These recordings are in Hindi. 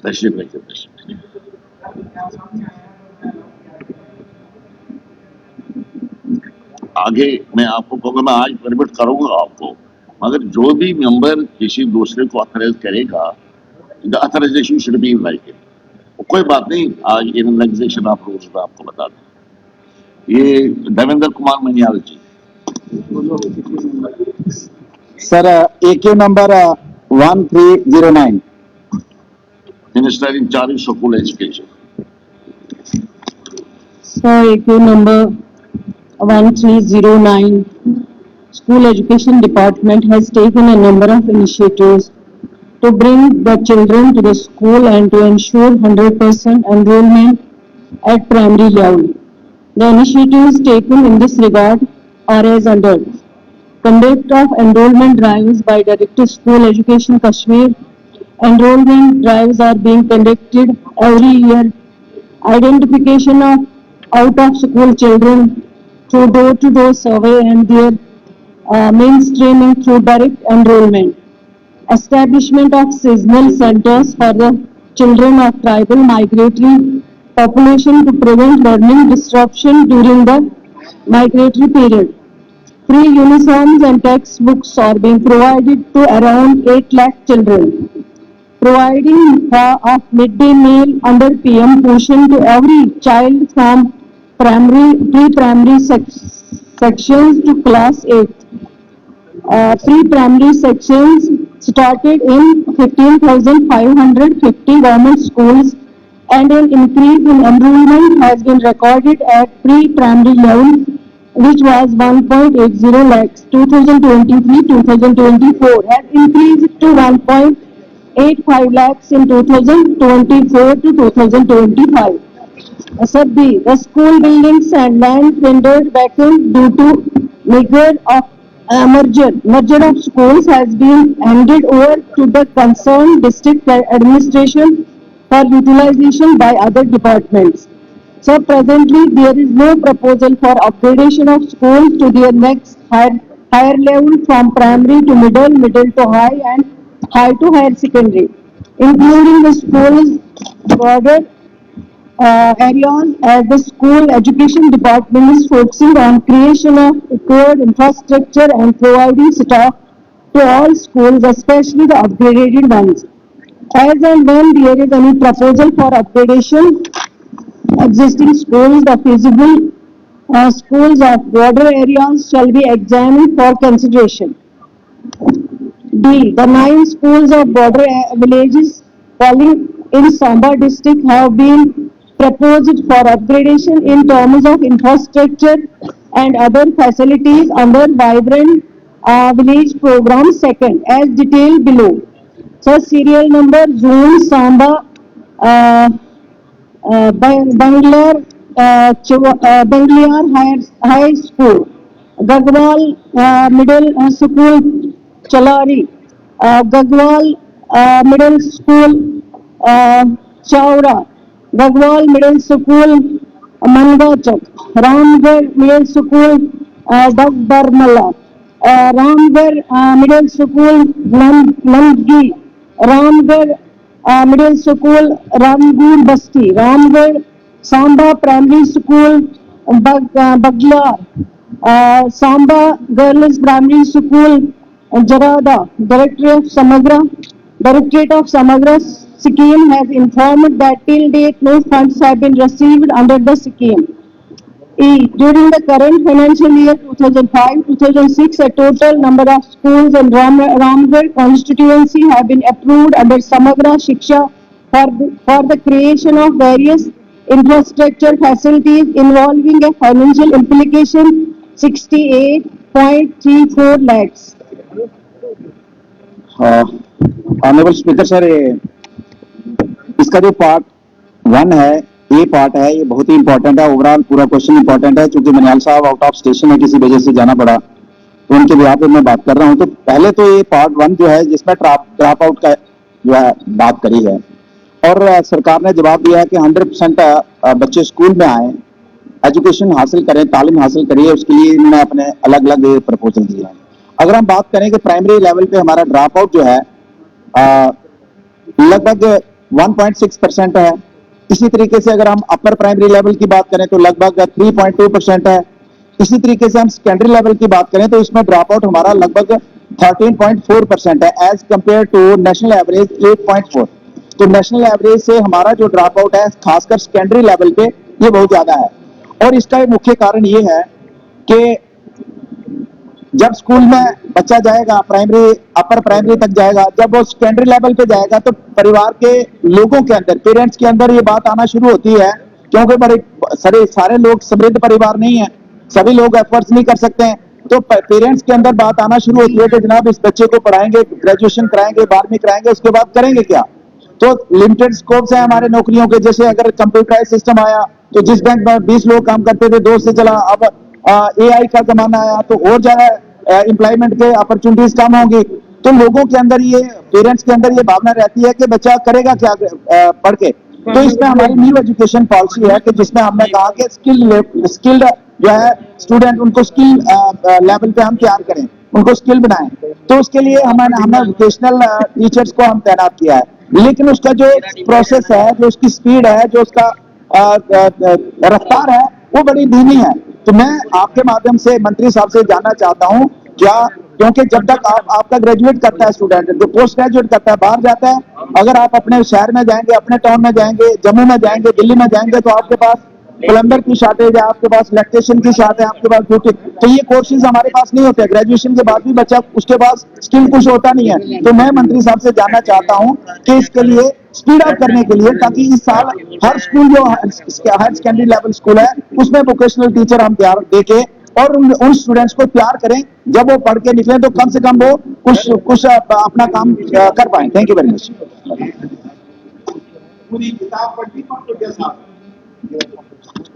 तशरीफ रखिए, तशरीफ। आगे मैं आपको कहूँगा, मैं आज परमिट करूंगा आपको, मगर जो भी मेंबर किसी दूसरे को ऑथराइज करेगा, the authorization should be like it. कोई बात नहीं, आज इन रिलैक्सेशन ऑफ रूल्स में आपको बता दें। ये Devendra Kumar Maniyal ji. Sir AQ number 1309, minister in charge school education. Sir, AQ number 1309, School Education Department has taken a number of initiatives to bring the children to the school and to ensure 100% enrollment at primary level. The initiatives taken in this regard are as under: conduct of enrollment drives by Director School Education Kashmir. Enrollment drives are being conducted every year. Identification of out-of-school children through door-to-door survey and their mainstreaming through direct enrollment. Establishment of seasonal centers for the children of tribal migratory population to prevent learning disruption during the migratory period. Free uniforms and textbooks are being provided to around 8 lakh children. Providing of midday meal under PM Poshan to every child from pre-primary sections to class 8. Pre-primary sections started in 15,550 government schools, and an increase in enrollment has been recorded at pre-primary level, which was 1.80 lakhs. 2023-2024 has increased to 1.85 lakhs in 2024 to 2025. Sub B, the school buildings and land rendered vacant due to merger of schools has been handed over to the concerned district administration for utilization by other departments. So presently there is no proposal for upgradation of schools to their next higher level from primary to middle, middle to high, and high to higher secondary, including the schools border areas, as the school education department is focusing on creation of required infrastructure and providing staff to all schools, especially the upgraded ones. As and when there is any proposal for upgradation existing schools, the feasible schools of border areas shall be examined for consideration. D. The 9 schools of border villages falling in Samba district have been proposed for upgradation in terms of infrastructure and other facilities under Vibrant Village Program second, as detailed below. So serial number Zone Samba Bangalore High School, Gagwal Middle School Chalari, Gagwal Middle School Chaura, Gagwal Middle School Mangachak, Ramgarh Middle School Dagbarmala, Ramgarh Middle School Nandgi, Ramgarh Middle School Ramgur Basti, Ramgarh Samba Primary School Baglar, Samba Girls Primary School Jarada. Directorate of Samagra scheme has informed that till date no funds have been received under the scheme. E. During the current financial year 2005-2006, a total number of schools in Ramgarh constituency have been approved under Samagra Shiksha for the creation of various infrastructure facilities involving a financial implication 68.34 lakhs. Honourable speaker sir, इसका जो पार्ट 1 है, ये पार्ट है, ये बहुत ही इंपॉर्टेंट है। ओवरऑल पूरा क्वेश्चन इंपॉर्टेंट है, क्योंकि मनियाल साहब आउट ऑफ स्टेशन है, किसी वजह से जाना पड़ा, तो उनके बिहाफ पे मैं बात कर रहा हूँ। तो पहले तो ये पार्ट 1 जो है, जिसमें ड्रॉप आउट का जो है बात करी है, और सरकार ने जवाब दिया है कि 100% बच्चे स्कूल में आए, एजुकेशन हासिल करें, तालीम हासिल करिए, उसके लिए इन्होंने अपने अलग अलग प्रपोजल दिए हैं। अगर हम बात करें कि प्राइमरी लेवल पे हमारा ड्रॉप आउट जो है लगभग 1.6% है। इसी तरीके से अगर हम अपर प्राइमरी लेवल की बात करें तो लगभग 3.2% है। इसी तरीके से हम सेकेंडरी लेवल की बात करें तो इसमें ड्रॉप आउट हमारा लगभग 13.4% है as compare to national average 8.4। तो नेशनल एवरेज से हमारा जो ड्रॉप आउट है खासकर सेकेंडरी लेवल पे ये बहुत ज्यादा है। और इसका एक मुख्य कारण ये है कि जब स्कूल में बच्चा जाएगा अपर प्राइमरी तक जाएगा, जब वो सेकेंडरी लेवल पे जाएगा तो परिवार के लोगों के अंदर, पेरेंट्स के अंदर ये बात आना शुरू होती है, क्योंकि बड़े सारे लोग समृद्ध परिवार नहीं है, सभी लोग एफर्ट्स नहीं कर सकते हैं, तो पेरेंट्स के अंदर बात आना शुरू होती है कि जनाब इस बच्चे को पढ़ाएंगे, ग्रेजुएशन कराएंगे, 12वीं कराएंगे, उसके बाद करेंगे क्या। तो लिमिटेड स्कोप्स है हमारे नौकरियों के। जैसे अगर कंप्यूटराइज सिस्टम आया तो जिस बैंक में 20 लोग काम करते थे 2 से चला, अब एआई का जमाना आया तो और ज्यादा एम्प्लॉयमेंट के अपॉर्चुनिटीज कम होंगी। तो लोगों के अंदर ये, पेरेंट्स के अंदर ये भावना रहती है कि बच्चा करेगा क्या पढ़ के। तो इसमें हमारी न्यू एजुकेशन पॉलिसी है कि जिसमें हमने कहा कि स्किल्ड जो है स्टूडेंट, उनको स्किल लेवल पे हम तैयार करें, उनको स्किल बनाएं। तो उसके लिए हमने वोकेशनल टीचर्स को हम तैनात किया है, लेकिन उसका जो प्रोसेस है, जो उसकी स्पीड है, जो उसका रफ्तार है, वो बड़ी धीमी है। तो मैं आपके माध्यम से मंत्री साहब से जानना चाहता हूं क्या, क्योंकि जब तक आपका ग्रेजुएट करता है स्टूडेंट, जो पोस्ट ग्रेजुएट करता है बाहर जाता है, अगर आप अपने शहर में जाएंगे, अपने टाउन में जाएंगे, जम्मू में जाएंगे, दिल्ली में जाएंगे, तो आपके पास प्लम्बर की शॉर्टेज है, आपके पास इलेक्ट्रिशियन की शॉर्ट है, आपके पास ब्यूटी, तो ये कोर्सेज हमारे पास नहीं होते। ग्रेजुएशन के बाद भी बच्चा, उसके पास स्किल कुछ होता नहीं है। तो मैं मंत्री साहब से जानना चाहता हूं कि इसके लिए स्पीड अप करने के लिए, ताकि इस साल हर स्कूल जो हायर सेकेंडरी लेवल स्कूल है उसमें वोकेशनल टीचर हम तैयार देके और उन स्टूडेंट्स को तैयार करें, जब वो पढ़ के निकले तो कम से कम वो कुछ अपना काम कर पाए। Thank you very much.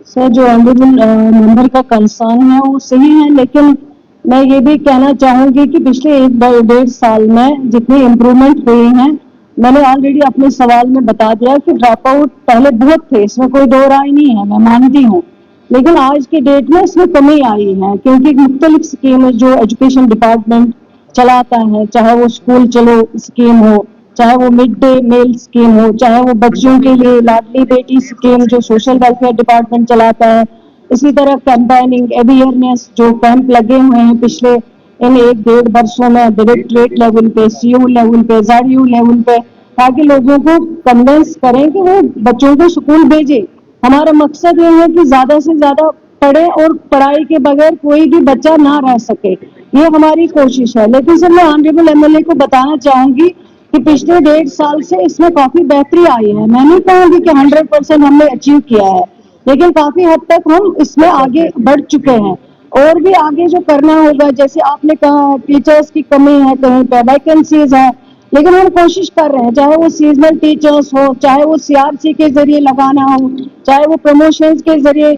Sir, जो ऑनरेबल मेंबर का कंसर्न है वो सही है, लेकिन मैं ये भी कहना चाहूंगी कि पिछले 1-1.5 साल में जितनी इम्प्रूवमेंट हुई है, मैंने ऑलरेडी अपने सवाल में बता दिया कि ड्रॉप आउट पहले बहुत थे, इसमें कोई दो राय नहीं है, मैं मानती हूँ, लेकिन आज के डेट में इसमें कमी आई है, क्योंकि मुख्तलिफ स्कीम जो एजुकेशन डिपार्टमेंट चलाता है, चाहे वो स्कूल चलो स्कीम हो, चाहे वो मिड डे मील स्कीम हो, चाहे वो बच्चों के लिए लाडली बेटी स्कीम जो सोशल वेलफेयर डिपार्टमेंट चलाता है, इसी तरह कैंपेनिंग, अवेयरनेस जो कैंप लगे हुए हैं पिछले इन 1-1.5 वर्षों में डायरेक्टरेट लेवल पे, सीओ लेवल पे, जेडयू लेवल पे, ताकि लोगों को कन्विंस करें कि वो बच्चों को स्कूल भेजे। हमारा मकसद ये है कि ज्यादा से ज्यादा पढ़े और पढ़ाई के बगैर कोई भी बच्चा ना रह सके, ये हमारी कोशिश है। लेकिन सर, मैं ऑनरेबल एमएलए को बताना चाहूंगी कि पिछले 1.5 साल से इसमें काफी बेहतरी आई है। मैं नहीं कहूंगी कि 100% हमने अचीव किया है, लेकिन काफी हद तक हम इसमें आगे बढ़ चुके हैं। और भी आगे जो करना होगा, जैसे आपने कहा टीचर्स की कमी है, कहीं पे वैकेंसीज है, लेकिन हम कोशिश कर रहे हैं, चाहे वो सीजनल टीचर्स हो, चाहे वो सीआरसी के जरिए लगाना हो, चाहे वो प्रमोशंस के जरिए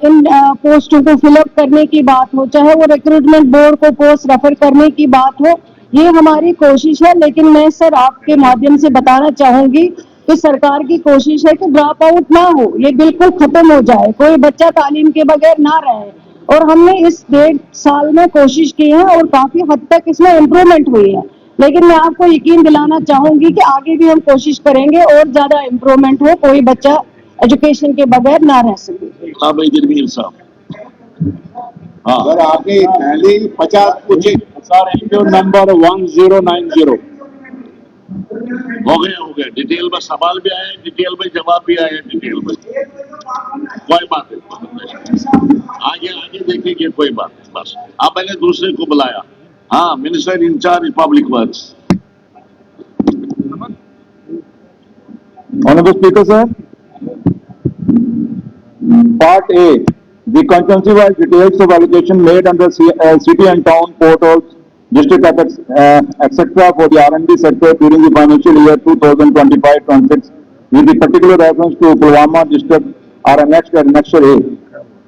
इन पोस्टों को फिलअप करने की बात हो, चाहे वो रिक्रूटमेंट बोर्ड को पोस्ट रेफर करने की बात हो, ये हमारी कोशिश है। लेकिन मैं सर आपके माध्यम से बताना चाहूंगी कि सरकार की कोशिश है कि ड्रॉप आउट ना हो, ये बिल्कुल खत्म हो जाए, कोई बच्चा तालीम के बगैर ना रहे। और हमने इस 1.5 साल में कोशिश की है और काफी हद तक इसमें इम्प्रूवमेंट हुई है। लेकिन मैं आपको यकीन दिलाना चाहूंगी कि आगे भी हम कोशिश करेंगे और ज्यादा इम्प्रूवमेंट हो, कोई बच्चा एजुकेशन के बगैर ना रह सके। हाँ भाई जरमील साहब, हाँ सर आपने पहले 50 पूछे सर, इंटू नंबर 1090 हो गया डिटेल में सवाल भी आए, डिटेल में जवाब भी आए, डिटेल में कोई बात नहीं, आगे देखेंगे, कोई बात नहीं। बस अब मैंने दूसरे को बुलाया, हाँ, minister in charge public works. Honorable Speaker, sir. Part A. The constituency-wise details of allocation made under city and town portals, district etc. for the R&D sector during the financial year 2025-26 with the particular reference to Pulwama district are annexed at Annexure A.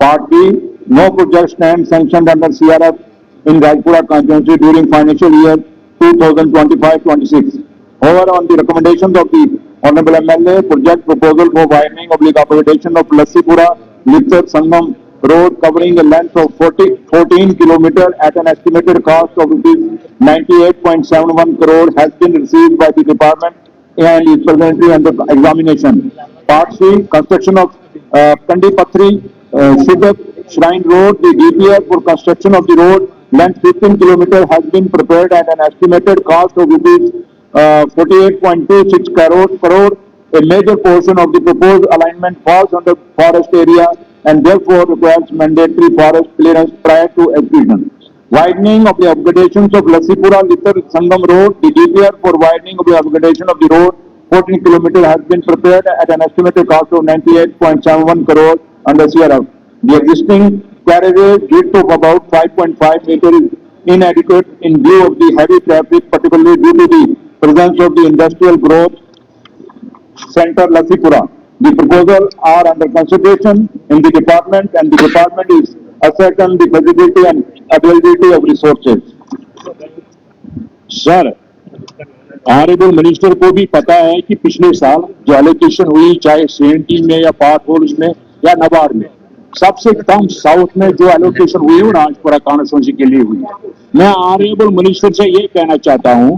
Part B. No project stands sanctioned under CRF in Rajpura constituency during financial year 2025-26. However, on the recommendations of the Honorable MLA, project proposal for widening upgradation of Lassipura Lipsar Sangam road covering a length of 14 km at an estimated cost of ₹98.71 crore has been received by the department and is presently under examination. Part C, construction of Kandi Patri, Siddhak Shrine Road. The DPR for construction of the road length 15 kilometer has been prepared at an estimated cost of rupees 48.26 crore. A major portion of the proposed alignment falls under forest area and therefore requires mandatory forest clearance prior to execution. Widening of the upgradations of Lassipura Littar Sangam Road. The DPR for widening of the upgradation of the road 14 km has been prepared at an estimated cost of 98.71 crore under CRF. The existing carriageway width of about 5.5 meters is inadequate in view of the heavy traffic, particularly due to the presence of the industrial growth center Lassipura. The proposals are under consideration in the department and the department is ascertain the feasibility and availability of resources. Sir, honourable minister को भी पता है कि पिछले साल जो एलोकेशन हुई चाहे CNT में या पार्ट होल्स में या नबार्ड में, सबसे कम साउथ में जो एलोकेशन हुई वो राजपुरा कॉन्स्टिट्यूंसी के लिए हुई है। मैं ऑनरेबल मिनिस्टर से ये कहना चाहता हूं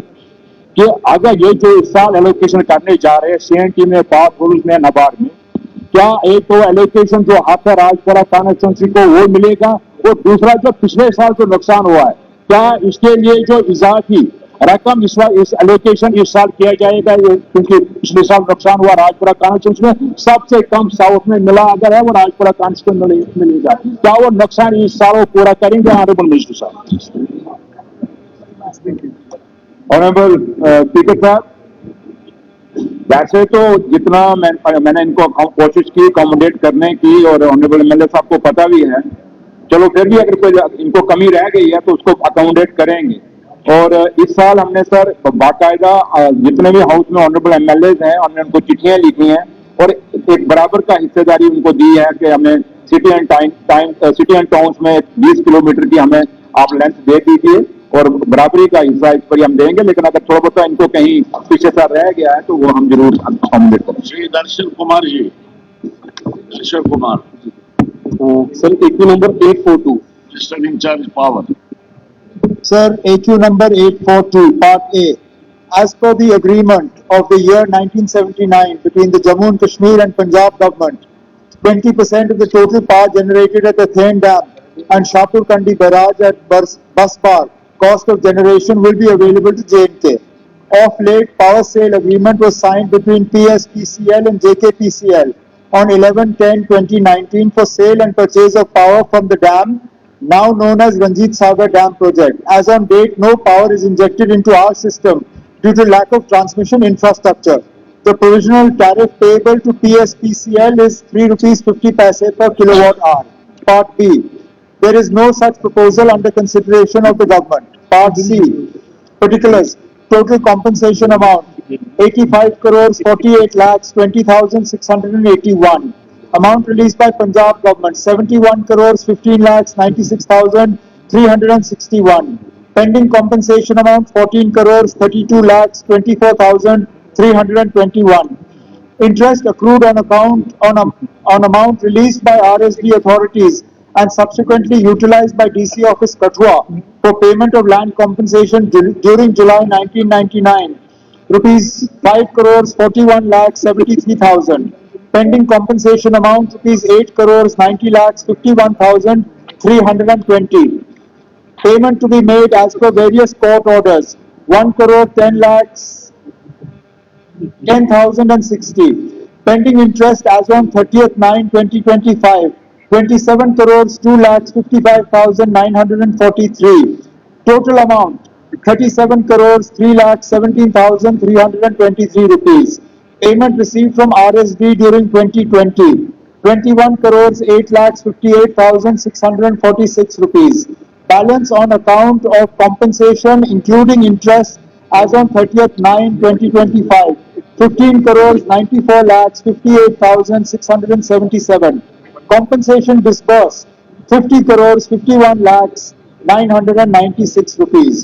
कि अगर ये जो इस साल एलोकेशन करने जा रहे हैं CNT में, पार्ट होल्स में, नबार्ड में, क्या एक तो एलोकेशन जो हक है राजपुरा कॉन्स्टिट्यूंसी को वो मिलेगा, और दूसरा जो पिछले साल जो नुकसान हुआ है क्या इसके लिए जो इजाफी रकम इस एलोकेशन इस साल किया जाएगा, क्योंकि पिछले साल नुकसान हुआ राजपुरा कॉन्स्टिट्यूंसी में, सबसे कम साउथ में मिला अगर है वो राजपुरा कॉन्स्टिट्यूंसी मिलेगा, क्या वो नुकसान इस साल वो पूरा करेंगे ऑनरेबल मिनिस्टर साहब? ऑनरेबल स्पीकर साहब, वैसे तो जितना मैंने इनको कोशिश की अकोमोडेट करने की और ऑनरेबल एमएलए साहब को पता भी है, चलो फिर भी अगर कोई इनको कमी रह गई है तो उसको अकोमोडेट करेंगे। और इस साल हमने सर बाकायदा जितने भी हाउस में ऑनरेबल एमएलए हैं हमने उनको चिट्ठियां लिखी हैं और एक बराबर का हिस्सेदारी उनको दी है कि हमें सिटी एंड टाउन्स में 20 किलोमीटर की हमें आप लेंथ दे दीजिए और बराबरी का हिस्सा इस पर हम देंगे, लेकिन अगर थोड़ा बहुत इनको कहीं पीछे सा रह गया है तो वो हम जरूर अकोमोडेट करेंगे। Shri Darshan Kumar ji, Darshan Kumar sir AQ number 842. Minister in charge power. Sir, AQ number 842, Part A. As per the agreement of the year 1979 between the Jammu and Kashmir and Punjab government, 20% of the total power generated at the Thain Dam and Shahpur Kandi barrage at Basbar, cost of generation will be available to J&K. Of late, power sale agreement was signed between PSPCL and JKPCL on 11/10/2019 for sale and purchase of power from the dam, now known as Ranjit Sagar Dam project. As on date, no power is injected into our system due to lack of transmission infrastructure. The provisional tariff payable to PSPCL is ₹3.50 per kilowatt hour. Part B. There is no such proposal under consideration of the government. Part C. Particulars. Total compensation amount 85 crores 48 lakhs 20,681. Amount released by Punjab government 71 crores 15 lakhs 96,361. Pending compensation amount 14 crores 32 lakhs 24,321. Interest accrued on amount released by RSD authorities and subsequently utilized by DC office Kathua for payment of land compensation during July 1999, rupees 5 crores 41 lakhs 73,000. Pending compensation amount rupees 8 crores 90 lakhs 51,320. Payment to be made as per various court orders 1 crore 10 lakhs 10,060. Pending interest as on 30th/9/2025 27 crores 2 lakhs 55,943. Total amount 37 crores 3 lakhs 17,323 rupees. Payment received from RSD during 2020 21 crores 8 lakhs 58,646 rupees. Balance on account of compensation including interest as on 30th/9/2025 15 crores 94 lakhs 58,677. Compensation disbursed 50 crores 51 lakhs 996 rupees.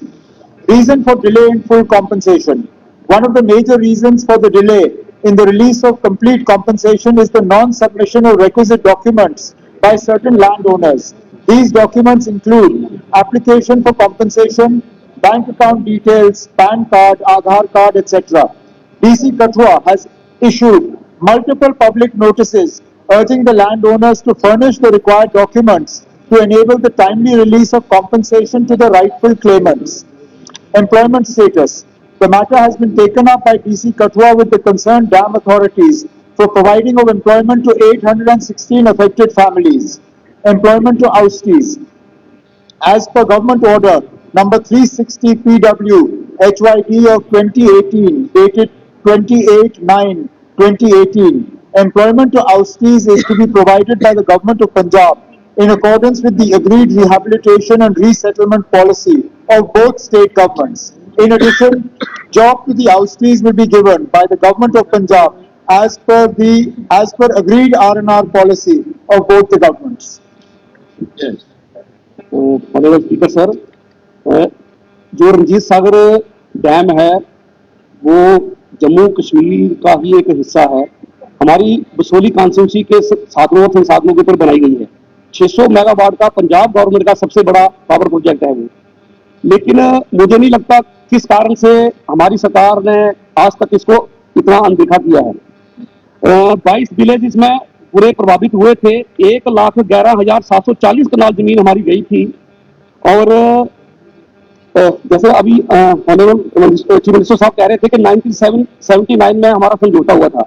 Reason for delay in full compensation. One of the major reasons for the delay in the release of complete compensation is the non-submission of requisite documents by certain landowners. These documents include application for compensation, bank account details, PAN card, Aadhaar card, etc. DC Kathua has issued multiple public notices urging the landowners to furnish the required documents to enable the timely release of compensation to the rightful claimants. Employment status. The matter has been taken up by DC Kathua with the concerned dam authorities for providing of employment to 816 affected families. Employment to oustees. As per Government Order number 360 PW HYD of 2018, dated 28/9/2018, employment to oustees is to be provided by the Government of Punjab in accordance with the agreed rehabilitation and resettlement policy of both state governments. In addition, job to the oustees will be given by the Government of Punjab as per agreed R&R policy of both the governments. Yes. Honourable speaker sir, जो रंजीत सागर डैम है वो जम्मू कश्मीर का ही एक हिस्सा है। हमारी बसोली कॉन्स्टिट्यूंसी के साधनों और संसाधनों के ऊपर बनाई गई है। 600 मेगावाट का पंजाब गवर्नमेंट का सबसे बड़ा पावर प्रोजेक्ट है वो। लेकिन मुझे नहीं लगता किस कारण से हमारी सरकार ने आज तक इसको इतना अनदेखा किया है। 22 विलेज इसमें पूरे प्रभावित हुए थे। 1,11,740 कनाल जमीन हमारी गई थी। और जैसे अभी ऑनरेबल चीफ मिनिस्टर साहब कह रहे थे कि 1979 में हमारा समझौता हुआ था।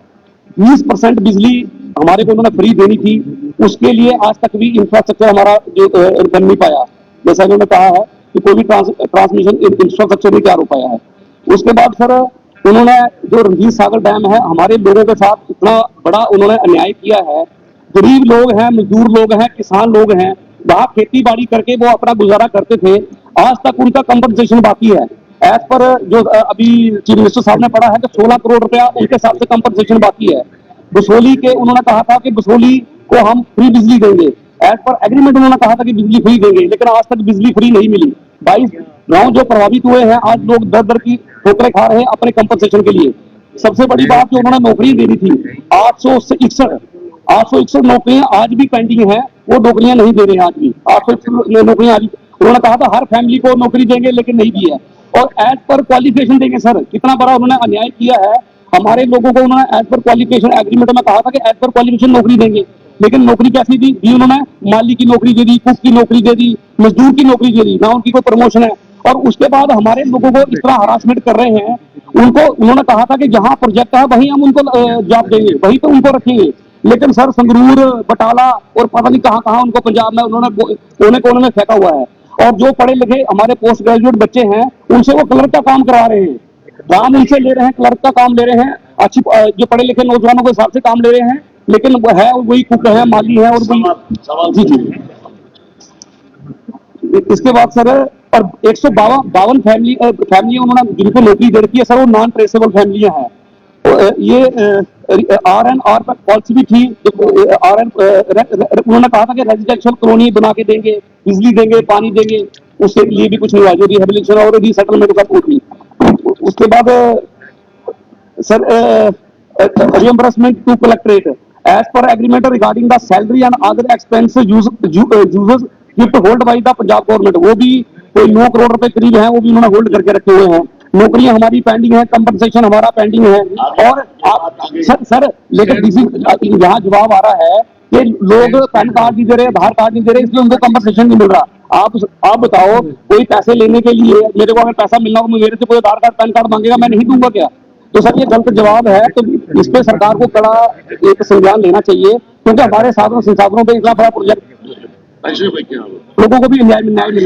20% बिजली हमारे को उन्होंने फ्री देनी थी। उसके लिए आज तक भी इंफ्रास्ट्रक्चर हमारा जो बन नहीं पाया। जैसा इन्होंने कहा है कि कोई भी ट्रांसमिशन इंफ्रास्ट्रक्चर नहीं तैयार हो पाया है। उसके बाद सर उन्होंने जो रंजीत सागर डैम है हमारे लोगों के साथ इतना बड़ा उन्होंने अन्याय किया है। गरीब लोग हैं, मजदूर लोग हैं, किसान लोग हैं, वहां खेती बाड़ी करके वो अपना गुजारा करते थे। आज तक उनका कंपनसेशन बाकी है। एज पर जो अभी चीफ मिनिस्टर साहब ने पढ़ा है कि 16 करोड़ रुपया उनके हिसाब से कंपनसेशन बाकी है। बसोली के उन्होंने कहा था कि बसोली को हम फ्री बिजली देंगे। एज पर एग्रीमेंट उन्होंने कहा था कि बिजली फ्री देंगे, लेकिन आज तक बिजली फ्री नहीं मिली। 22 गांव जो प्रभावित हुए हैं आज लोग दर दर की ठोकरें खा रहे हैं अपने कंपनसेशन के लिए। सबसे बड़ी बात जो उन्होंने नौकरी देनी थी 861 नौकरियां आज भी पेंडिंग है। वो नौकरियां नहीं दे रहे हैं आज भी। 861 नौकरियां आज उन्होंने कहा था हर फैमिली को नौकरी देंगे, लेकिन नहीं दी है। और एज पर क्वालिफिकेशन देंगे। सर कितना बड़ा उन्होंने अन्याय किया है हमारे लोगों को। उन्होंने एज पर क्वालिफिकेशन एग्रीमेंट में कहा था कि एज पर क्वालिफिकेशन नौकरी देंगे, लेकिन नौकरी कैसी दी उन्होंने? माली की नौकरी दे दी, कुक की नौकरी दे दी, मजदूर की नौकरी दे दी, ना उनकी कोई प्रमोशन है। और उसके बाद हमारे लोगों को इस तरह हरासमेंट कर रहे हैं। उनको उन्होंने कहा था कि जहां प्रोजेक्ट है वहीं हम उनको जॉब देंगे, वहीं पे उनको रखेंगे। लेकिन सर संगरूर, बटाला और पता नहीं कहां कहां उनको पंजाब में उन्होंने कोने कोने में फेंका हुआ है। और जो पढ़े लिखे हमारे पोस्ट ग्रेजुएट बच्चे हैं उनसे वो क्लर्क का काम करवा रहे हैं। काम उनसे ले रहे हैं, क्लर्क का काम ले रहे हैं। अच्छी जो पढ़े लिखे नौजवानों के हिसाब से काम ले रहे हैं, लेकिन वो है वही कुक है, माली है और वही। जी जी। इसके बाद सर और 152 फैमिली उन्होंने जिनको नौकरी दे रखी है सर वो नॉन ट्रेसेबल फैमिलियां हैं। ये RNR पर पॉलिसी भी थी। उन्होंने कहा था कि रेजिडेंशियल कॉलोनी बना के देंगे, बिजली देंगे, पानी देंगे। उसके लिए भी कुछ नहीं हुआ। जो रिहेबिलिटेशन और रीसेटलमेंट का कुछ नहीं। उसके बाद sir reimbursement to collectorate as per agreement regarding the salary and other expense users gift hold by the Punjab government. वो भी कोई 9 करोड़ रुपए करीब है, वो भी उन्होंने होल्ड करके रखे हुए हैं। नौकरियां हमारी पेंडिंग है, कंपनसेशन हमारा पेंडिंग है। और सर लेकिन यहाँ जवाब आ रहा है कि लोग पैन कार्ड नहीं दे रहे, आधार कार्ड नहीं दे रहे, इसलिए उनको कंपनसेशन नहीं मिल रहा। आप बताओ, कोई पैसे लेने के लिए मेरे को अगर पैसा मिलना हो मेरे से कोई आधार कार्ड पैन कार्ड मांगेगा, मैं नहीं दूंगा क्या? तो सर ये गलत जवाब है। तो इस पे सरकार को कड़ा एक संज्ञान लेना चाहिए, क्योंकि हमारे साधनों संसाधनों पे इतना बड़ा प्रोजेक्ट लोगों को भी न्याय मिलना चाहिए।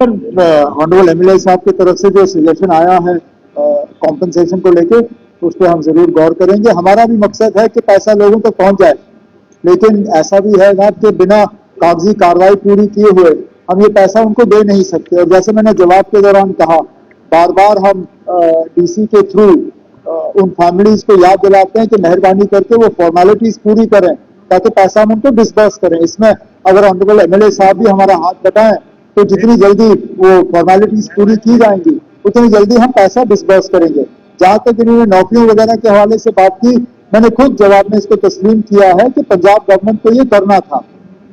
ऑनरेबल एमएलए साहब की तरफ से जो सजेशन आया है कॉम्पनसेशन को लेके, उस पर हम जरूर गौर करेंगे। हमारा भी मकसद है कि पैसा लोगों तक पहुंच जाए, लेकिन ऐसा भी है ना कि बिना कागजी कार्रवाई पूरी किए हुए हम ये पैसा उनको दे नहीं सकते। और जैसे मैंने जवाब के दौरान कहा, बार बार हम डीसी के थ्रू उन फैमिलीज को याद दिलाते हैं कि मेहरबानी करके वो फॉर्मेलिटीज पूरी करें ताकि पैसा हम उनको डिस्बर्स करें। इसमें अगर ऑनरेबल एमएलए साहब भी हमारा हाथ बटाएं तो जितनी जल्दी वो फॉर्मेलिटीज पूरी की जाएंगी उतनी जल्दी हम पैसा डिस्बर्स करेंगे। जहां तक इन्होंने नौकरियों वगैरह के हवाले से बात की, मैंने खुद जवाब में इसको तस्लीम किया है कि पंजाब गवर्नमेंट को ये करना था,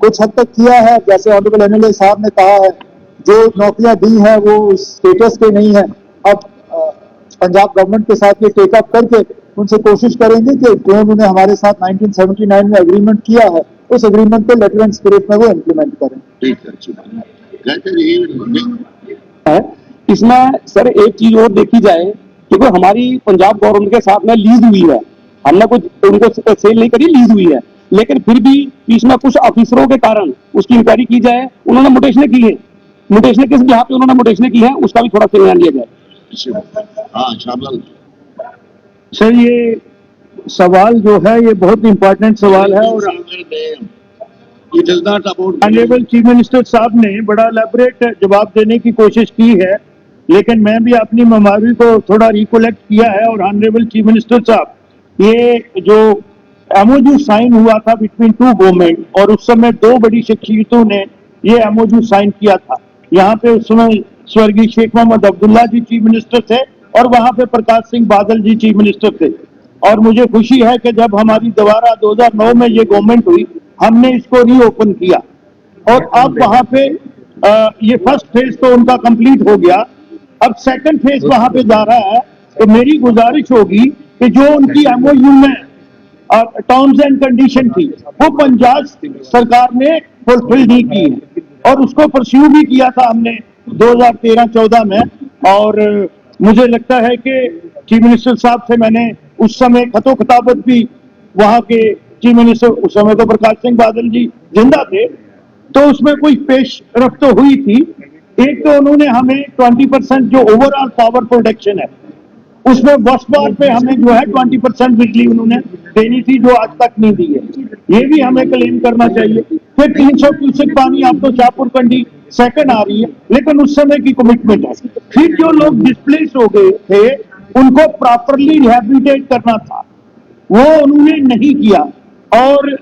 कुछ हद तक किया है। जैसे ऑनरेबल एमएलए साहब ने कहा है, जो नौकरियां दी है वो उस स्टेटस पे नहीं है। अब पंजाब गवर्नमेंट के साथ ये टेकअप करके उनसे कोशिश करेंगे कि जो उन्होंने हमारे साथ 1979 में एग्रीमेंट किया है उस एग्रीमेंट को लेटर एंड स्पिरिट में वो इम्प्लीमेंट करें। ठीक है, अच्छी बात है। कहते हैं ये है। इसमें सर एक चीज और देखी जाए कि वो हमारी पंजाब गवर्नमेंट के साथ में लीज हुई है, हमने कुछ उनको सेल नहीं करी, लीज हुई है, लेकिन फिर भी इसमें कुछ ऑफिसरों के कारण उसकी इंक्वायरी की जाए, उन्होंने मुटेशने की है, मुटेशने किस यहाँ पे उन्होंने मुटेशने की है उसका भी थोड़ा संज्ञान लिया जाए। अच्छी बात है। हाँ श्यामलाल सर ये सवाल जो है ये बहुत इंपॉर्टेंट सवाल है और it is not about honourable chief minister साहब ने बड़ा एलेबोरेट जवाब देने की कोशिश की है, लेकिन मैं भी अपनी मेमोरी को थोड़ा रिकोलेक्ट किया है। और ऑनरेबल चीफ मिनिस्टर साहब ये जो एमओयू साइन हुआ था बिटवीन टू गवर्नमेंट और उस समय दो बड़ी शख्सियतों ने ये एमओयू साइन किया था। यहाँ पे उस समय स्वर्गीय शेख मोहम्मद अब्दुल्ला जी चीफ मिनिस्टर थे और वहां पे प्रकाश सिंह बादल जी चीफ मिनिस्टर थे। और मुझे खुशी है कि जब हमारी दोबारा 2009 में ये गवर्नमेंट हुई हमने इसको रीओपन किया और अब वहां पे ये फर्स्ट फेज तो उनका कंप्लीट हो गया, अब सेकंड फेज वहां पे जा रहा है। तो मेरी गुजारिश होगी कि जो उनकी एमओयू में टर्म्स एंड कंडीशन थी वो पंजाब सरकार ने फुलफिल नहीं की है और उसको परस्यू भी किया था हमने 2013-14 में। और मुझे लगता है कि चीफ मिनिस्टर साहब से मैंने उस समय खतो खिताबत भी वहां के चीफ मिनिस्टर, उस समय तो प्रकाश सिंह बादल जी जिंदा थे, तो उसमें कोई पेश रफ्त तो हुई थी। एक तो उन्होंने हमें 20% जो ओवरऑल पावर प्रोडक्शन है उसमें वर्ष बार पे हमें जो है 20% बिजली उन्होंने देनी थी जो आज तक नहीं दी है, ये भी हमें क्लेम करना चाहिए। फिर 300 क्यूसेक पानी आपको शाहपुर कंडी सेकंड आ रही है, लेकिन उस समय की कमिटमेंट है। फिर जो लोग डिस्प्लेस हो गए थे उनको प्रॉपरली रिहैबिलिटेट करना था, वो उन्होंने नहीं किया। और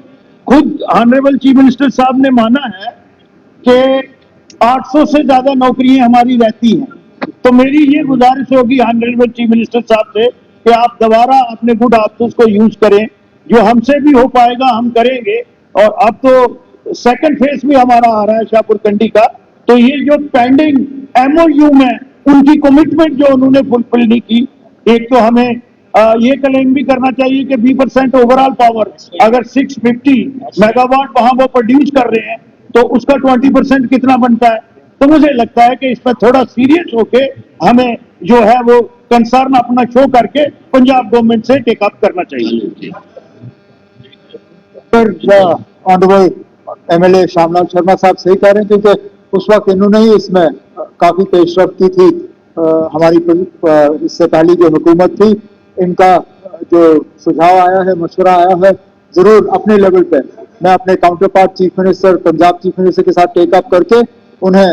खुद ऑनरेबल चीफ मिनिस्टर साहब ने माना है कि 800 से ज्यादा नौकरियां हमारी रहती हैं। तो मेरी ये गुजारिश होगी ऑनरेबल चीफ मिनिस्टर साहब से कि आप दोबारा अपने गुड ऑफिस को यूज करें, जो हमसे भी हो पाएगा हम करेंगे। और अब तो सेकंड फेज भी हमारा आ रहा है शाहपुर कंडी का, तो ये जो पेंडिंग एमओयू में उनकी कमिटमेंट जो उन्होंने फुलफिल नहीं की, एक तो हमें ये क्लेम भी करना चाहिए कि 20% ओवरऑल पावर अगर 650 मेगावाट वहां वो प्रोड्यूस कर रहे हैं तो उसका 20% कितना बनता है। तो मुझे लगता है कि इसमें थोड़ा सीरियस होके हमें जो है वो कंसर्न अपना शो करके पंजाब गवर्नमेंट से टेकअप करना चाहिए। ऑनरेबल एमएलए श्यामलाल शर्मा साहब सही कह रहे हैं, क्योंकि उस वक्त इन्होंने ही इसमें काफी पेशरफ की थी। हमारी इससे पहली जो हुकूमत थी इनका जो सुझाव आया है, मशवरा आया है, जरूर अपने लेवल पे मैं अपने counter part chief minister, Punjab chief minister के साथ टेकअप करके उन्हें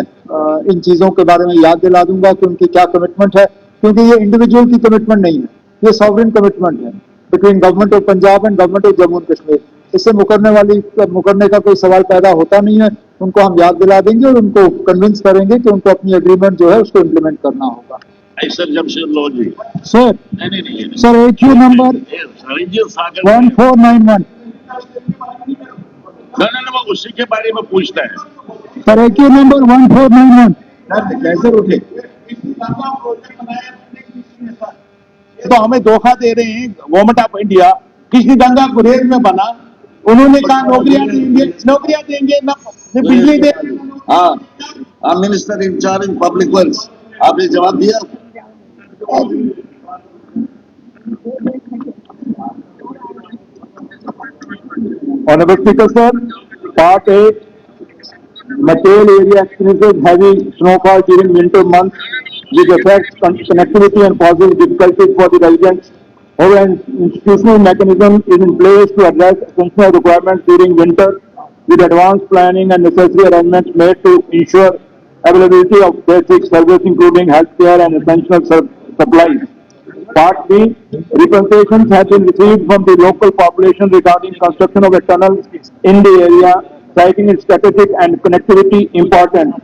इन चीजों के बारे में याद दिला दूंगा कि उनकी क्या कमिटमेंट है, क्योंकि ये इंडिविजुअल की कमिटमेंट नहीं है, ये सॉवरेन कमिटमेंट है between government of Punjab and government of Jammu and Kashmir. इससे मुकरने का कोई सवाल पैदा होता नहीं है। उनको हम याद दिला देंगे और उनको कन्विंस करेंगे कि उनको अपनी एग्रीमेंट जो है उसको इम्प्लीमेंट करना होगा। सर जमशेद लो जी सर नहीं सर AQ नंबर 1491 वो उसी के बारे में पूछता है। सर AQ नंबर 1491 कैसे उठे तो हमें धोखा दे रहे हैं government of India. Krishna Ganga गुरेज में बना, उन्होंने कहा नौकरियां देंगे ना बिजली दे। हाँ मिनिस्टर इंचार्ज पब्लिक वर्क्स, आपने जवाब दिया। Honorable Speaker, sir, Part 8, Material area experiences heavy snowfall during winter months, which affects connectivity and causes difficulties for the residents. However, an institutional mechanism is in place to address essential requirements during winter, with advanced planning and necessary arrangements made to ensure availability of basic services, including healthcare and essential supplies. Part B, representations have been received from the local population regarding construction of a tunnel in the area, citing its strategic and connectivity importance.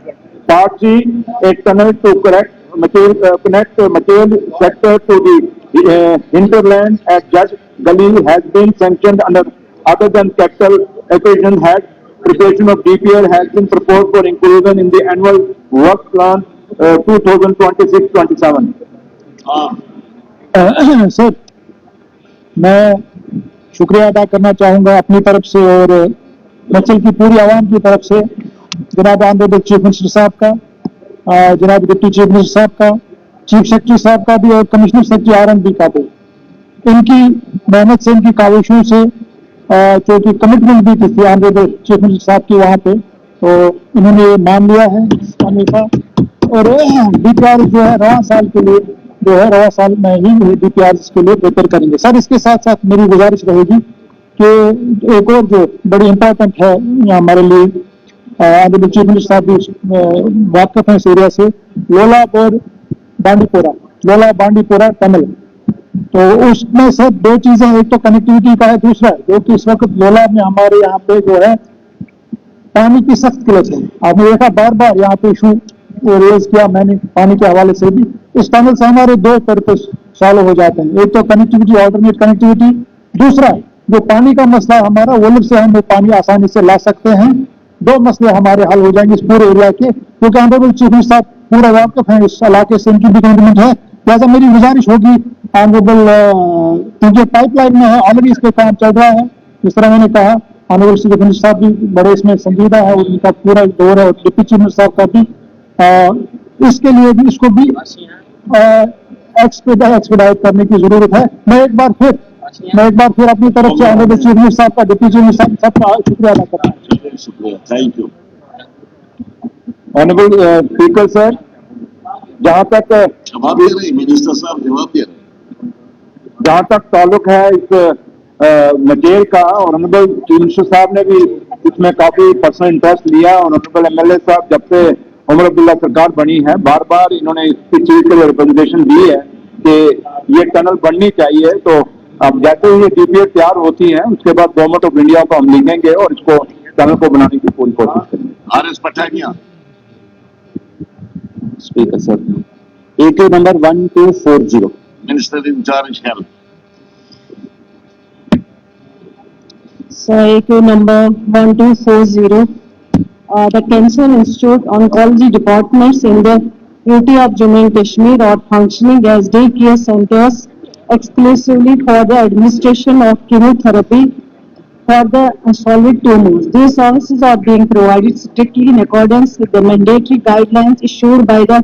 Part C, a tunnel to connect material sector to the hinterland at Judge Gully has been sanctioned under other than capital occasion. Had preparation of DPR has been proposed for inclusion in the annual work plan 2026-27. Sir, मैं शुक्रिया अदा करना चाहूंगा अपनी तरफ से और हिमाचल की पूरी आवाम की तरफ से जनाब ऑनरेबल चीफ मिनिस्टर साहब का, जनाब डिप्टी चीफ मिनिस्टर साहब का, चीफ सेक्रेटरी साहब का भी और कमिश्नर सेक्रेटरी R&D का भी। इनकी मेहनत से, इनकी काविशों से, क्योंकि कमिटमेंट भी थी ऑनरेबल चीफ मिनिस्टर साहब की वहाँ पे, तो इन्होंने ये मान लिया है इस काम का। और DPR जो है रवा साल के लिए जो है रवा साल में ही DPR के लिए बेहतर करेंगे। सर, इसके साथ साथ मेरी गुजारिश रहेगी कि एक और जो बड़ी इम्पोर्टेंट है हमारे लिए, ऑनरेबल चीफ मिनिस्टर साहब भी वाकिफ हैं इस एरिया से, लोला बांडीपोरा टनल। तो उसमें सर दो चीजें, एक तो कनेक्टिविटी का है, दूसरा जो कि इस वक्त लोला में हमारे यहाँ पे जो है पानी की सख्त किल्लत है। आपने देखा बार बार यहाँ पे इशू रेज किया मैंने पानी के हवाले से भी। इस टनल से हमारे दो पर्पस सॉल्व हो जाते हैं, एक तो कनेक्टिविटी, ऑल्टरनेट कनेक्टिविटी, दूसरा जो पानी का मसला हमारा वोलर से हम वो पानी आसानी से ला सकते हैं। दो मसले हमारे हल हो जाएंगे इस पूरे एरिया के, क्योंकि ऑनरेबल चीफ मिनिस्टर साहब पूरा वाकिफ हैं इस इलाके से, इनकी भी कमिटमेंट है। लिहाजा मेरी गुजारिश होगी ऑनरेबल, क्योंकि पाइपलाइन में है ऑलरेडी, इस पे काम चल रहा है। जिस तरह मैंने कहा ऑनरेबल चीफ मिनिस्टर साहब भी बड़े इसमें संजीदा है और उनका पूरा दौर है, और डिप्टी चीफ मिनिस्टर साहब का भी, इसके लिए भी इसको भी एक्सपेडाइट करने की जरूरत है। मैं एक बार फिर अपनी तरफ से ऑनरेबल चीफ मिनिस्टर साहब का, डिप्टी चीफ मिनिस्टर साहब का शुक्रिया अदा करता हूं। शुक्रिया, thank you. Honourable speaker sir, जहां तक जवाब दे रहे मिनिस्टर साहब, जवाब दे रहे। जहां तक ताल्लुक है इस मटेरियल का, ऑनरेबल चीफ मिनिस्टर साहब ने भी इसमें काफी पर्सनल इंटरेस्ट लिया। ऑनरेबल MLA साहब जब से उमर अब्दुल्ला सरकार बनी है, बार बार इन्होंने इसकी चीज के लिए रिप्रेजेंटेशन दी है कि ये टनल बननी चाहिए। तो अब जैसे ही ये DPR तैयार होती है, उसके बाद गवर्नमेंट ऑफ इंडिया को हम लिखेंगे और इसको टनल को बनाने की पूरी कोशिश करेंगे। RS Pathania. Speaker sir, AK number 1240। Minister in charge health. So, AK number 1240. The Cancer Institute Oncology Departments in the UT of Jammu and Kashmir are functioning as daycare centers exclusively for the administration of chemotherapy for the solid tumors. These services are being provided strictly in accordance with the mandatory guidelines issued by the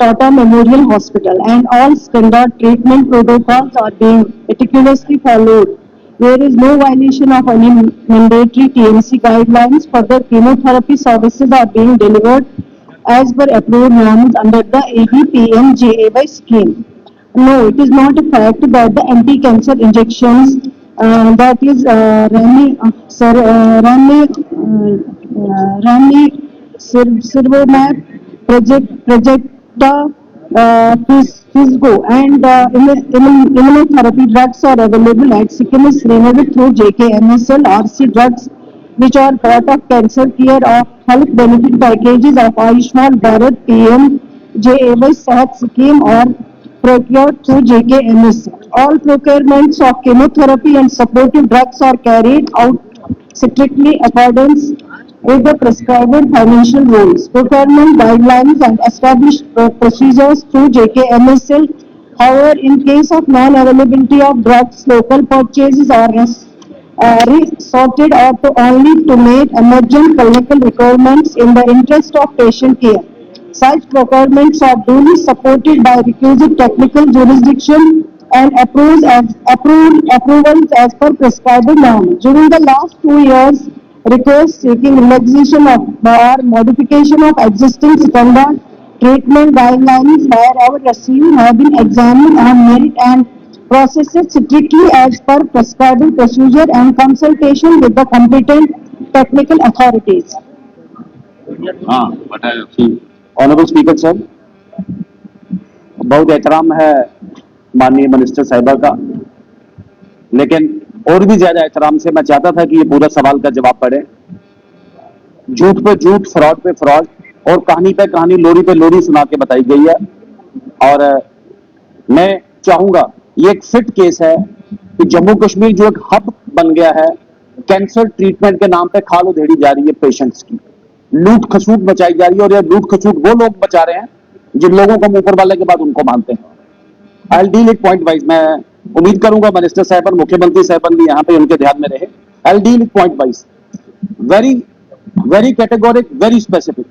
Tata Memorial Hospital, and all standard treatment protocols are being meticulously followed. There is no violation of any mandatory TMC guidelines. Further, chemotherapy services are being delivered as per approved norms under the ABPM-JAY scheme. No, it is not a fact that the anti-cancer injections, that is Ramucirumab, Projecta, Physgo, and immunotherapy drugs are available at Sikkim Srinagar through JKMSL RC drugs, which are part of cancer care of health benefit packages of Ayushman Bharat PM-JAY Sehat scheme, or procured through JKMSL. All procurements of chemotherapy and supportive drugs are carried out strictly accordance with the prescribed financial rules, procurement guidelines, and established procedures through JKMSL. However, in case of non-availability of drugs, local purchases are resorted or to only to meet emergent clinical requirements in the interest of patient care. Such procurements are duly supported by requisite technical jurisdiction and approvals as per prescribed norms. During the last 2 years, requests seeking relaxation of or modification of existing standard treatment guidelines wherever received have been examined on merit and processed strictly as per prescribed procedure and consultation with the competent technical authorities. हाँ बताया। ऑनरेबल स्पीकर सर, बहुत एहतराम है माननीय मिनिस्टर साहिबा का, लेकिन और भी ज्यादा एहतराम से मैं चाहता था कि ये पूरा सवाल का जवाब पड़े। झूठ पे झूठ, फ्रॉड पे फ्रॉड, और कहानी पे कहानी, लोरी पे लोरी सुना के बताई गई है। और मैं चाहूंगा, ये एक फिट केस है कि जम्मू कश्मीर जो एक हब बन गया है, कैंसर ट्रीटमेंट के नाम पे खाल उधेड़ी जा रही है पेशेंट्स की, लूट खसूट मचाई जा रही है। और ये लूट खसूट वो लोग बचा रहे हैं जिन लोगों को ऊपर वाले के बाद उनको मानते हैं। आई डील इट पॉइंट वाइज। मैं उम्मीद करूंगा मिनिस्टर साहब, मुख्यमंत्री साहब भी यहाँ पे उनके ध्यान में रहे। I deal it point wise, very very categoric, very specific.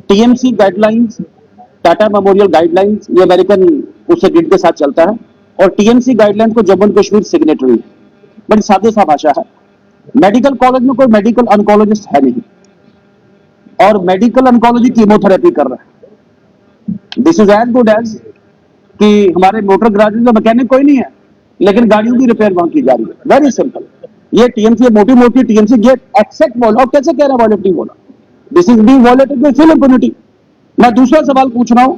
TMC guidelines, Tata memorial guidelines, ये अमेरिकन उससे ग्रिड के साथ चलता है, और टीएमसी गाइडलाइंस को जम्मू एंड कश्मीर सिग्नेटरी है। बड़ी सादे सा भाषा है। मेडिकल कॉलेज में कोई मेडिकल ऑन्कोलॉजिस्ट है नहीं, और मेडिकल ऑन्कोलॉजी कीमोथेरेपी कर रहा है। This is as good as कि हमारे मोटर गैराज में मैकेनिक कोई नहीं है, लेकिन गाड़ियों की रिपेयर वहां की जा रही है। Very simple. ये टीएमसी, मोटी मोटी टीएमसी गेट एक्सेप्ट बोला, और कैसे कह रहा है वॉलेटिंग बोला? This is being वॉलेटेड with full immunity. मैं दूसरा सवाल पूछ रहा हूं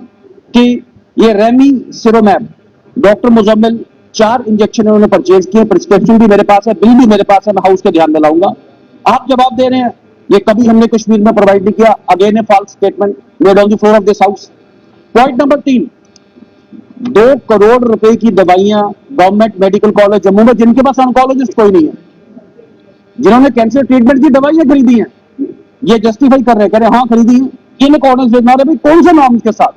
कि ये रेमी सिरोमैब, डॉक्टर मुजम्मिल 4 इंजेक्शन उन्होंने परचेज किए, प्रिस्क्रिप्शन भी मेरे पास है, बिल भी मेरे पास है, मैं हाउस के ध्यान में लाऊंगा। आप जवाब दे रहे हैं ये कभी हमने कश्मीर में प्रोवाइड नहीं किया। Again a false statement made on the floor of this house. Point number 3, 2 crore रुपए की दवाइयां गवर्नमेंट मेडिकल कॉलेज जम्मू में, जिनके पास ऑन्कोलॉजिस्ट कोई नहीं है, जिन्होंने कैंसर ट्रीटमेंट की दवाइयां खरीदी हैं, ये जस्टिफाई कर रहे हैं, कह रहे हाँ खरीदी है इन अकॉर्डेंस विद नॉट। अभी कौन सा नॉर्म के साथ,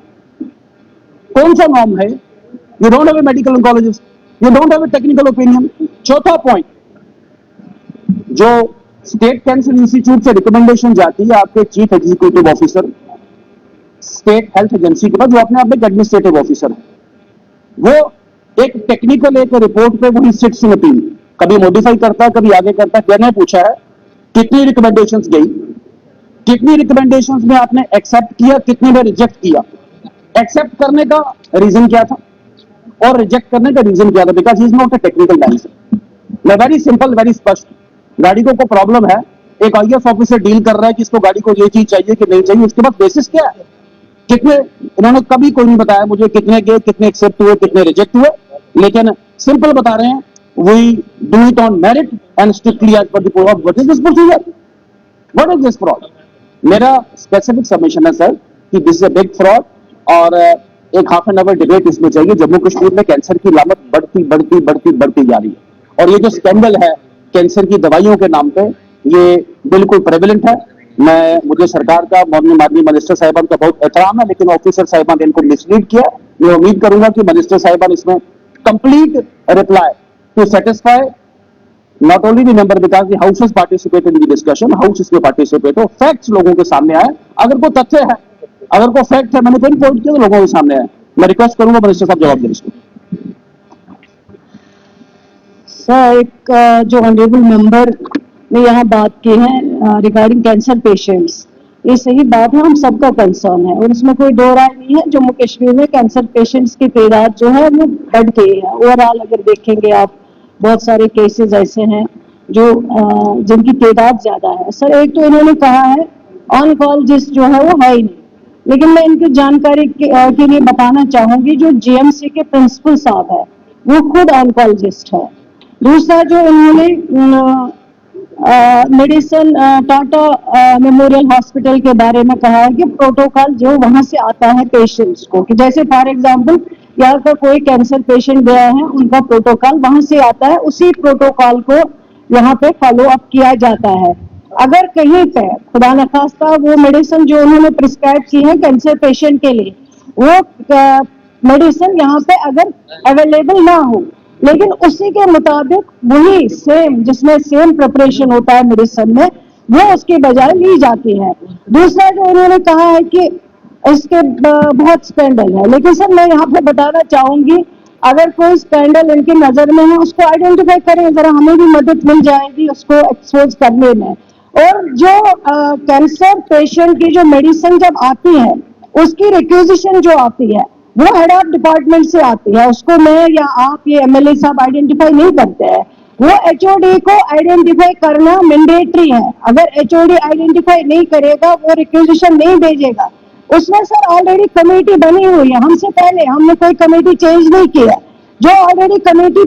कौन सा नॉर्म है? You don't have a medical oncologist, you don't have a technical opinion. चौथा पॉइंट, जो स्टेट कैंसर इंस्टीट्यूट से रिकमेंडेशन जाती है आपके chief executive officer state health agency के पास, जो अपने आप में एडमिनिस्ट्रेटिव ऑफिसर है, वो एक टेक्निकल एक रिपोर्ट पे वही सिट्स इन टीम, कभी मॉडिफाई करता है, कभी आगे करता है। मैंने पूछा है कितनी रिकमेंडेशंस गई, कितनी रिकमेंडेशंस में आपने एक्सेप्ट किया, कितने में रिजेक्ट किया? एक्सेप्ट करने का रीजन क्या था और रिजेक्ट करने का रीजन क्या था? Because he is not a technical manager. मैं वेरी सिंपल, वेरी स्पष्ट, गाड़ी को कोई प्रॉब्लम है, एक आईएएस ऑफिसर डील कर रहा है कि इसको गाड़ी को ये चीज चाहिए कि नहीं चाहिए, उसके बाद बेसिस क्या है? कितने, उन्होंने कभी कोई नहीं बताया मुझे कितने गए, कितने एक्सेप्ट हुए, कितने रिजेक्ट हुए, लेकिन सिंपल बता रहे हैं we do it on merit and strictly as per the procedure. What is this procedure? What is this fraud? मेरा स्पेसिफिक सबमिशन है सर कि this is a big fraud, और एक हाफ एन आवर डिबेट इसमें चाहिए। जम्मू कश्मीर में कैंसर की लामत बढ़ती बढ़ती बढ़ती बढ़ती जा रही है, और ये जो स्कैंडल है कैंसर की दवाइयों के नाम पे, ये बिल्कुल प्रेवलेंट है। मुझे सरकार का, माननीय मिनिस्टर साहिबान का बहुत एहतराम है, लेकिन ऑफिसर साहिबान ने इनको मिसलीड किया। मैं उम्मीद करूंगा कि मिनिस्टर साहिबान इसमें complete reply to satisfy not only the member, because the house has participated in the discussion, house इसमें participate हो, facts लोगों के सामने आए। अगर कोई तथ्य है, अगर कोई फैक्ट है, मैंने कोई पॉइंट किया तो लोगों के सामने आए। मैं रिक्वेस्ट करूंगा मिनिस्टर साहब जवाब दें इसको। सर, एक जो ऑनरेबल मेंबर ने यहाँ बात की है रिगार्डिंग कैंसर पेशेंट्स, ये सही बात है, हम सबका कंसर्न है और इसमें कोई दो राय नहीं है। जम्मू कश्मीर में कैंसर पेशेंट्स की तादाद जो है वो बढ़ गई है। ओवरऑल अगर देखेंगे आप, बहुत सारे केसेस ऐसे हैं जो जिनकी तादाद ज्यादा है। सर, एक तो इन्होंने कहा है ऑनकोलॉजिस्ट जो है वो है ही नहीं, लेकिन मैं इनकी जानकारी के लिए बताना चाहूंगी, जो जीएमसी के प्रिंसिपल साहब है वो खुद ऑनकोलॉजिस्ट है। दूसरा, जो इन्होंने मेडिसिन टाटा मेमोरियल हॉस्पिटल के बारे में कहा है कि प्रोटोकॉल जो वहां से आता है पेशेंट्स को, कि जैसे फॉर एग्जांपल यहाँ का कोई कैंसर पेशेंट गया है, उनका प्रोटोकॉल वहां से आता है, उसी प्रोटोकॉल को यहाँ पे फॉलो अप किया जाता है। अगर कहीं पे खुदा न खास्ता वो मेडिसिन जो उन्होंने प्रिस्क्राइब की है कैंसर पेशेंट के लिए, वो मेडिसिन यहाँ पे अगर अवेलेबल ना हो, लेकिन उसी के मुताबिक वही सेम, जिसमें सेम प्रिपरेशन होता है मेडिसिन में, वो उसकी बजाय ली जाती है। दूसरा, जो उन्होंने कहा है कि इसके बहुत स्कैंडल है, लेकिन सर मैं यहाँ पे बताना चाहूंगी, अगर कोई स्कैंडल इनकी नजर में है उसको आइडेंटिफाई करें, जरा हमें भी मदद मिल जाएगी उसको एक्सपोज करने में। और जो कैंसर पेशेंट की जो मेडिसिन जब आती है, उसकी रिक्विजिशन जो आती है वो हेड ऑफ डिपार्टमेंट से आती है, उसको मैं या आप ये एमएलए साहब आइडेंटिफाई नहीं करते हैं। वो एचओडी को आइडेंटिफाई करना मैंडेटरी है। अगर एचओडी आइडेंटिफाई नहीं करेगा, वो रिक्विजिशन नहीं भेजेगा। उसमें सर ऑलरेडी कमेटी बनी हुई है, हमसे पहले हमने कोई कमेटी चेंज नहीं किया, जो ऑलरेडी कमेटी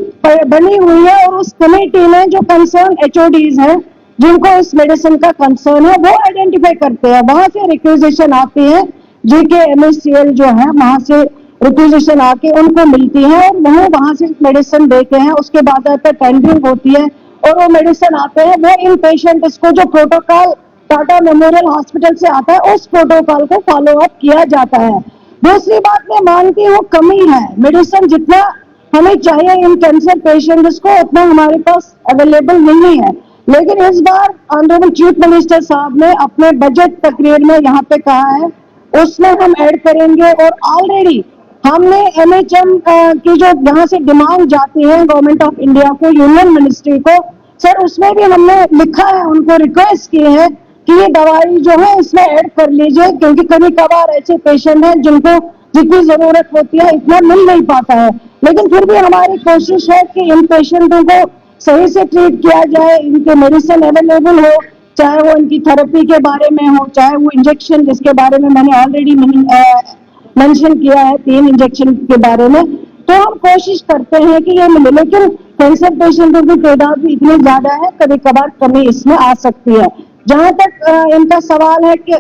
बनी हुई है, और उस कमेटी में जो कंसर्न एचओडीज हैं जिनको इस मेडिसिन का कंसर्न है, वो आइडेंटिफाई करते हैं। वहां से रिक्विजिशन आती है, जीके एमएससीएल जो है वहां से रिक्विजिशन आके उनको मिलती है, और वहां से मेडिसिन देते हैं। उसके बाद टेंडरिंग होती है और वो मेडिसिन आते हैं। वो इन पेशेंट इसको जो प्रोटोकॉल टाटा मेमोरियल हॉस्पिटल से आता है, उस प्रोटोकॉल को फॉलो अप किया जाता है। दूसरी बात मैं मानती हूँ कमी है, मेडिसिन जितना हमें चाहिए इन कैंसर पेशेंट्स को उतना हमारे पास अवेलेबल नहीं है। लेकिन इस बार ऑनरेबल चीफ मिनिस्टर साहब ने अपने बजट तकरीर में यहाँ पे कहा है उसमें हम ऐड करेंगे, और ऑलरेडी हमने एमएचएम की जो यहाँ से डिमांड जाती है गवर्नमेंट ऑफ इंडिया को, यूनियन मिनिस्ट्री को, सर उसमें भी हमने लिखा है, उनको रिक्वेस्ट की है कि ये दवाई जो है इसमें ऐड कर लीजिए, क्योंकि कभी कभार ऐसे पेशेंट हैं जिनको जितनी जरूरत होती है इतना मिल नहीं पाता है। लेकिन फिर भी हमारी कोशिश है कि इन पेशेंटों को सही से ट्रीट किया जाए, इनके मेडिसिन अवेलेबल हो, चाहे वो इनकी थेरेपी के बारे में हो, चाहे वो इंजेक्शन जिसके बारे में मैंने ऑलरेडी मेंशन किया है 3 इंजेक्शन के बारे में, तो हम कोशिश करते हैं कि ये मिले। लेकिन कैंसर पेशेंटों की तादाद भी इतनी ज्यादा है, कभी कभार कमी इसमें आ सकती है। जहां तक इनका सवाल है कि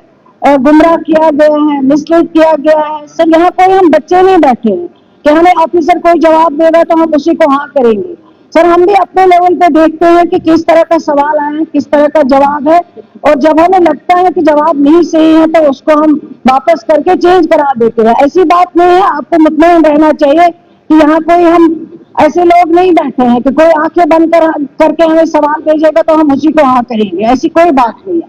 गुमराह किया गया है, मिसलीड किया गया है, सर यहाँ कोई हम बच्चे नहीं बैठे हैं कि हमें ऑफिसर कोई जवाब देगा तो हम उसी को हाँ करेंगे। सर हम भी अपने लेवल पे देखते हैं कि किस तरह का सवाल आया है, किस तरह का जवाब है, और जब हमें लगता है कि जवाब नहीं सही है तो उसको हम वापस करके चेंज करा देते हैं। ऐसी बात नहीं है, आपको मुतमईन रहना चाहिए कि यहाँ कोई हम ऐसे लोग नहीं बैठे हैं कि कोई आंखें बंद करके हमें सवाल भेजेगा तो हम उसी को हाँ करेंगे, ऐसी कोई बात नहीं है।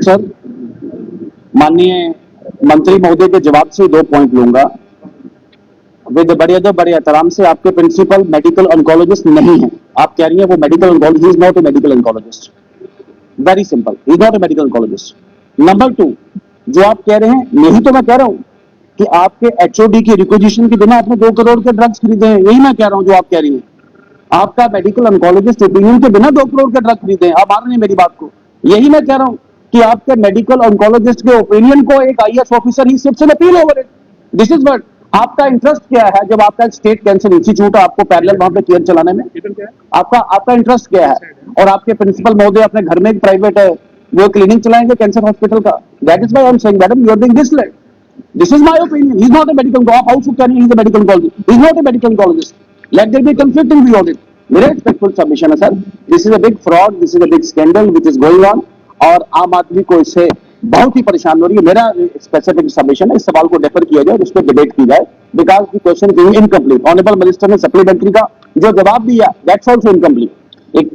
सर, माननीय मंत्री महोदय के जवाब से 2 पॉइंट लूंगा। विद बड़े अदब बड़े एहतराम से, आपके प्रिंसिपल मेडिकल ऑन्कोलॉजिस्ट नहीं है। आप कह रही हैं वो medical oncologist, not a medical oncologist, very simple, he is not a medical oncologist. Number 2, जो आप कह रहे हैं, यही तो मैं कह रहा हूं कि आपके एचओडी की रिक्वेजिशन के बिना आपने 2 करोड़ के ड्रग्स खरीदे हैं, यही मैं कह रहा हूं जो आप कह रही हैं। आपका मेडिकल ऑन्कोलॉजिस्ट ओपिनियन के बिना 2 करोड़ के ड्रग खरीदे हैं, आप मान रहे हैं मेरी बात को। यही मैं कह रहा हूं कि आपके मेडिकल ऑन्कोलॉजिस्ट के ओपिनियन को एक आईएएस ऑफिसर ही सिर्फ से appeal over it. This is what आपका इंटरेस्ट क्या है, जब आपका स्टेट कैंसर इंस्टीट्यूट है, आपको पैरेलल वहां पे केयर चलाने में आपका इंटरेस्ट क्या है? और आपके प्रिंसिपल महोदय अपने घर में एक प्राइवेट है, वो क्लिनिक चलाएंगे कैंसर हॉस्पिटल का। That is why I am saying madam you are being misled. This is my opinion. He is not a medical oncologist. How should can he is a medical oncologist? He is not a medical oncologist. Let there be conflicting view on it. मेरा respectful submission है sir. This is a big fraud. This is a big scandal which is going on. और आम आदमी को इससे बहुत ही परेशान हो रही है। मेरा स्पेसिफिक सबमिशन है, इस सवाल को डेफर किया जाए और उस पर डिबेट की जाए, because the question is incomplete. Honourable minister ने सप्लीमेंट्री का जो जवाब दिया दैट्स आल्सो इनकम्प्लीट। एक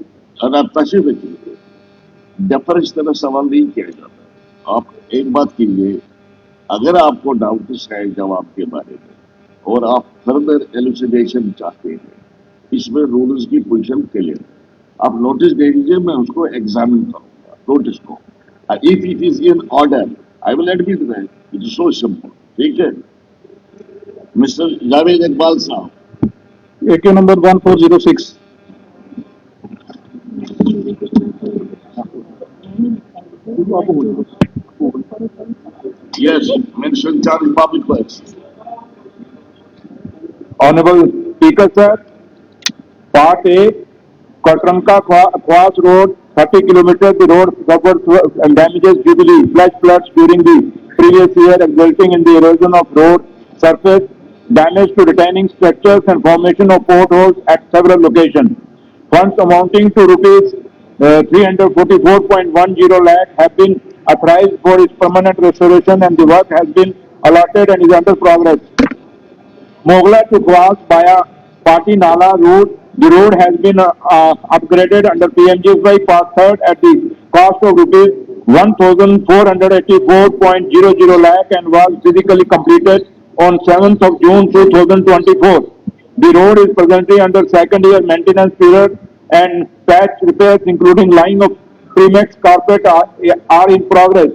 डेफर इस तरह सवाल नहीं किया जाता। आप एक बात कीजिए, अगर आपको डाउट्स है जवाब के बारे में और आप फर्दर एलुसिडेशन चाहते हैं, इसमें रूल्स की पोजीशन क्लियर, आप नोटिस दे दीजिए, मैं उसको एग्जामिन करूंगा नोटिस को। If it is in order I will admit that, it is so simple. ठीक है मिस्टर जावेद इकबाल साहब, AK number 1406. yes, Minister in charge of public works. Honorable Speaker sir, Part A, Katranka Khwas Road, 30 kilometers. The road suffered and damages due to the flash floods during the previous year, resulting in the erosion of road surface, damage to retaining structures, and formation of potholes at several locations. Funds amounting to rupees 344.10 lakh have been authorized for its permanent restoration, and the work has been allotted and is under progress. Mogla to Khwas via Pati Nala route, the road has been upgraded under PMGSY Part 3rd at the cost of rupees 1,484.00 lakh and was physically completed on 7th of June 2024. The road is presently under second year maintenance period and patch repairs including laying of Primex carpet are in progress.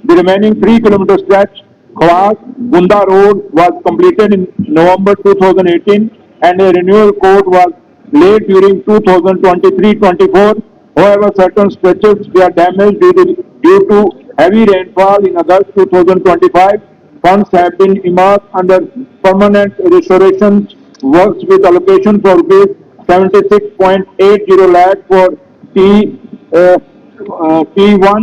The remaining 3 kilometer stretch, Khwas Gunda Road, was completed in November 2018 and a renewal coat was laid during 2023-24. However, certain stretches were damaged due to heavy rainfall in August 2025. Funds have been earmarked under permanent restoration works with allocation for rupees 76.80 lakh for T1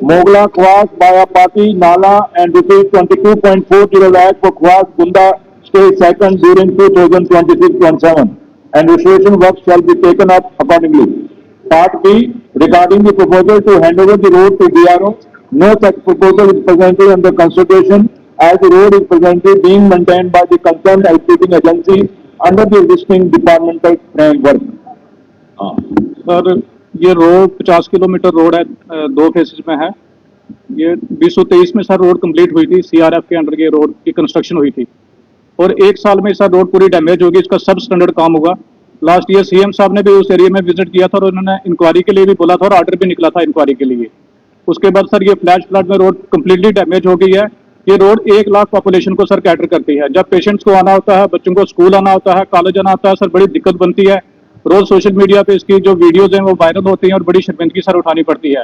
Mogla Khwas via Pati Nala and rupees 22.40 lakh for Khwas Gunda stage second during 2026-27, and restoration work shall be taken up accordingly. Part B, regarding the proposal to hand over the road to DRO, no such proposal is presently under consideration as the road is presently being maintained by the concerned executing agency under the existing departmental framework. Sir ये रोड 50 किलोमीटर रोड है, दो फेसेस में है। ये 2023 में सर रोड कंप्लीट हुई थी, सीआरएफ के अंडर ये रोड की कंस्ट्रक्शन हुई थी और एक साल में सर रोड पूरी डैमेज होगी, इसका सब स्टैंडर्ड काम होगा। लास्ट ईयर सीएम साहब ने भी उस एरिया में विजिट किया था और उन्होंने इंक्वायरी के लिए भी बोला था और ऑर्डर भी निकला था इंक्वायरी के लिए। उसके बाद सर ये फ्लैश फ्लड में रोड कंप्लीटली डैमेज हो गई है। ये रोड 1 लाख पॉपुलेशन को सर कैटर करती है। जब पेशेंट्स को आना होता है, बच्चों को स्कूल आना होता है, कॉलेज आना होता है, सर बड़ी दिक्कत बनती है। रोज सोशल मीडिया पे इसकी जो वीडियोज हैं वो वायरल होती हैं और बड़ी शर्मिंदगी सर उठानी पड़ती है।